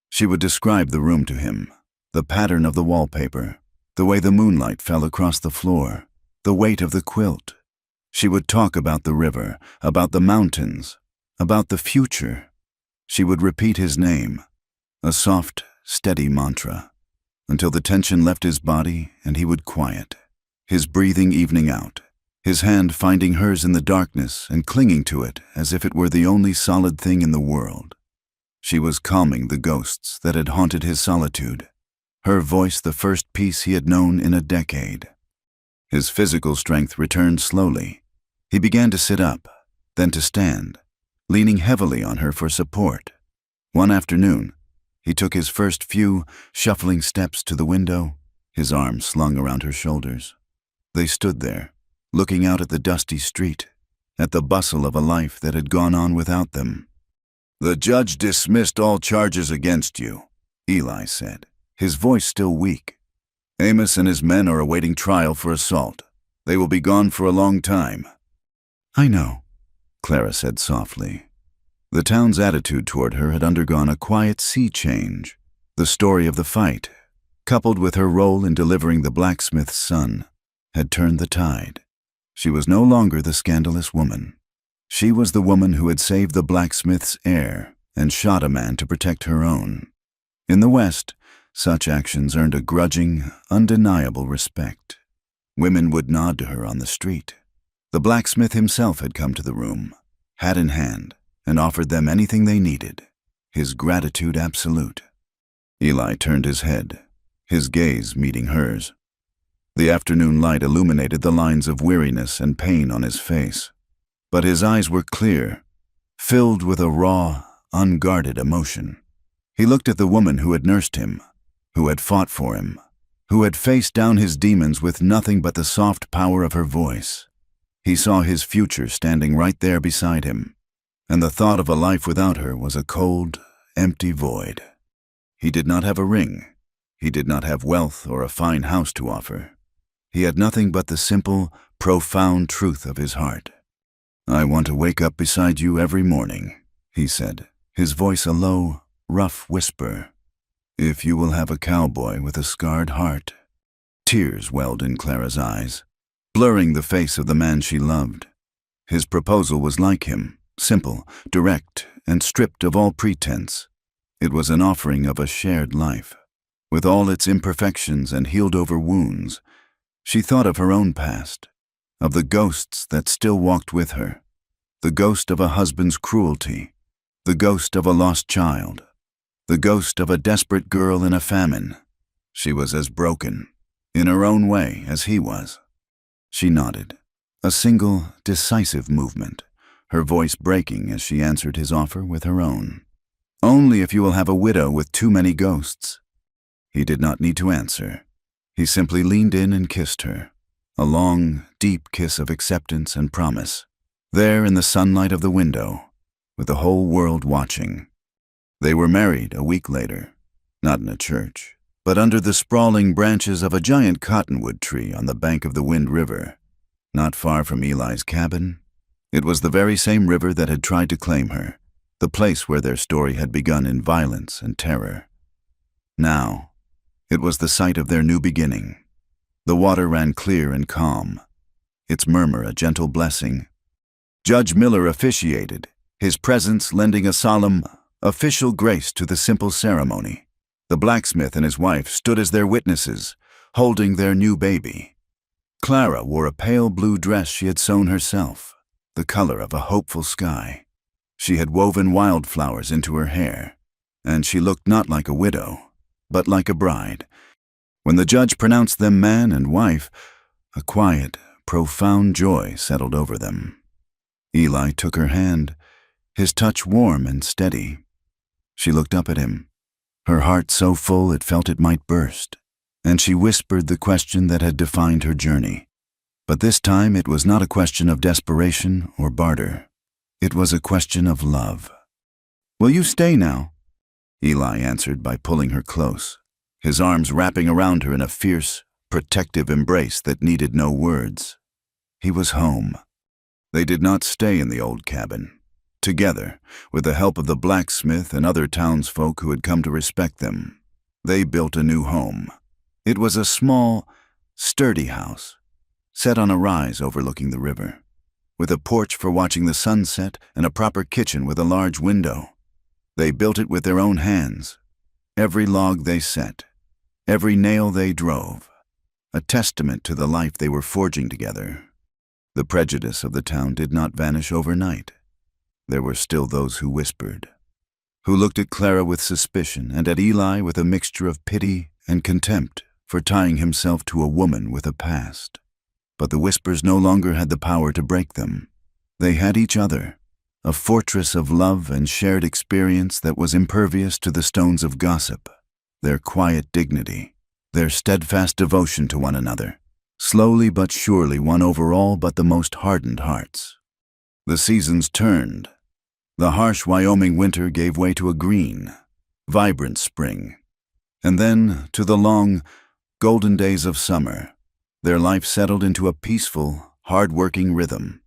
She would describe the room to him, the pattern of the wallpaper, the way the moonlight fell across the floor, the weight of the quilt. She would talk about the river, about the mountains, about the future. She would repeat his name, a soft, steady mantra, until the tension left his body and he would quiet, his breathing evening out, his hand finding hers in the darkness and clinging to it as if it were the only solid thing in the world. She was calming the ghosts that had haunted his solitude, her voice the first peace he had known in a decade. His physical strength returned slowly. He began to sit up, then to stand, leaning heavily on her for support. One afternoon, he took his first few shuffling steps to the window, his arms slung around her shoulders. They stood there, looking out at the dusty street, at the bustle of a life that had gone on without them. "The judge dismissed all charges against you," Eli said, his voice still weak. "Amos and his men are awaiting trial for assault. They will be gone for a long time." "I know," Clara said softly. The town's attitude toward her had undergone a quiet sea change. The story of the fight, coupled with her role in delivering the blacksmith's son, had turned the tide. She was no longer the scandalous woman. She was the woman who had saved the blacksmith's heir and shot a man to protect her own. In the West, such actions earned a grudging, undeniable respect. Women would nod to her on the street. The blacksmith himself had come to the room, hat in hand, and offered them anything they needed, his gratitude absolute. Eli turned his head, his gaze meeting hers. The afternoon light illuminated the lines of weariness and pain on his face, but his eyes were clear, filled with a raw, unguarded emotion. He looked at the woman who had nursed him, who had fought for him, who had faced down his demons with nothing but the soft power of her voice. He saw his future standing right there beside him, and the thought of a life without her was a cold, empty void. He did not have a ring. He did not have wealth or a fine house to offer. He had nothing but the simple, profound truth of his heart. "I want to wake up beside you every morning," he said, his voice a low, rough whisper. "If you will have a cowboy with a scarred heart." Tears welled in Clara's eyes, blurring the face of the man she loved. His proposal was like him, simple, direct, and stripped of all pretense. It was an offering of a shared life, with all its imperfections and healed-over wounds. She thought of her own past, of the ghosts that still walked with her, the ghost of a husband's cruelty, the ghost of a lost child, the ghost of a desperate girl in a famine. She was as broken, in her own way, as he was. She nodded, a single, decisive movement, her voice breaking as she answered his offer with her own. "Only if you will have a widow with too many ghosts." He did not need to answer. He simply leaned in and kissed her, a long, deep kiss of acceptance and promise, there in the sunlight of the window, with the whole world watching. They were married a week later, not in a church, but under the sprawling branches of a giant cottonwood tree on the bank of the Wind River, not far from Eli's cabin. It was the very same river that had tried to claim her, the place where their story had begun in violence and terror. Now, it was the site of their new beginning. The water ran clear and calm, its murmur a gentle blessing. Judge Miller officiated, his presence lending a solemn, official grace to the simple ceremony. The blacksmith and his wife stood as their witnesses, holding their new baby. Clara wore a pale blue dress she had sewn herself, the color of a hopeful sky. She had woven wildflowers into her hair, and she looked not like a widow, but like a bride. When the judge pronounced them man and wife, a quiet, profound joy settled over them. Eli took her hand, his touch warm and steady. She looked up at him, her heart so full it felt it might burst, and she whispered the question that had defined her journey. But this time it was not a question of desperation or barter. It was a question of love. "Will you stay now?" Eli answered by pulling her close, his arms wrapping around her in a fierce, protective embrace that needed no words. He was home. They did not stay in the old cabin. Together, with the help of the blacksmith and other townsfolk who had come to respect them, they built a new home. It was a small, sturdy house, set on a rise overlooking the river, with a porch for watching the sunset and a proper kitchen with a large window. They built it with their own hands. Every log they set, every nail they drove, a testament to the life they were forging together. The prejudice of the town did not vanish overnight. There were still those who whispered, who looked at Clara with suspicion and at Eli with a mixture of pity and contempt for tying himself to a woman with a past. But the whispers no longer had the power to break them. They had each other, a fortress of love and shared experience that was impervious to the stones of gossip, their quiet dignity, their steadfast devotion to one another, slowly but surely won over all but the most hardened hearts. The seasons turned. The harsh Wyoming winter gave way to a green, vibrant spring, and then to the long, golden days of summer. Their life settled into a peaceful, hard-working rhythm.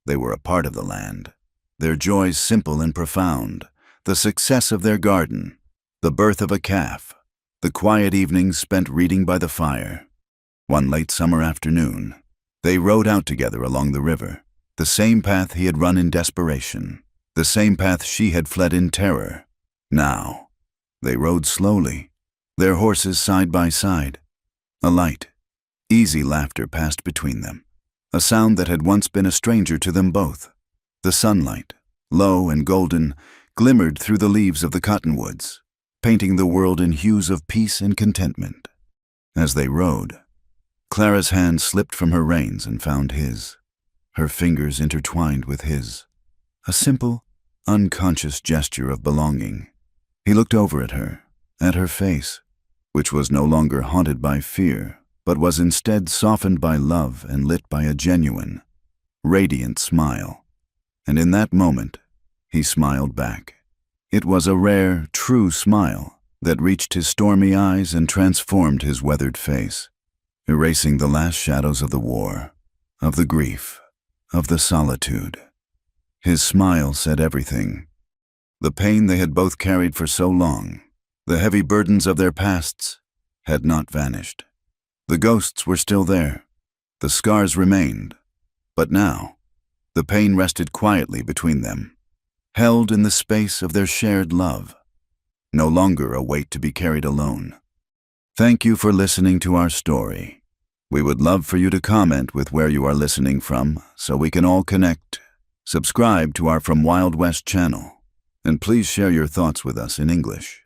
They were a part of the land, their joys simple and profound, the success of their garden, the birth of a calf, the quiet evenings spent reading by the fire. One late summer afternoon, they rode out together along the river, the same path he had run in desperation, the same path she had fled in terror. Now, they rode slowly, their horses side by side. A light, easy laughter passed between them, a sound that had once been a stranger to them both. The sunlight, low and golden, glimmered through the leaves of the cottonwoods, painting the world in hues of peace and contentment. As they rode, Clara's hand slipped from her reins and found his, her fingers intertwined with his. A simple, unconscious gesture of belonging. He looked over at her face, which was no longer haunted by fear, but was instead softened by love and lit by a genuine, radiant smile. And in that moment, he smiled back. It was a rare, true smile that reached his stormy eyes and transformed his weathered face, erasing the last shadows of the war, of the grief, of the solitude. His smile said everything. The pain they had both carried for so long, the heavy burdens of their pasts, had not vanished. The ghosts were still there. The scars remained. But now, the pain rested quietly between them, held in the space of their shared love, no longer a weight to be carried alone. Thank you for listening to our story. We would love for you to comment with where you are listening from so we can all connect. Subscribe to our From Wild West channel, and please share your thoughts with us in English.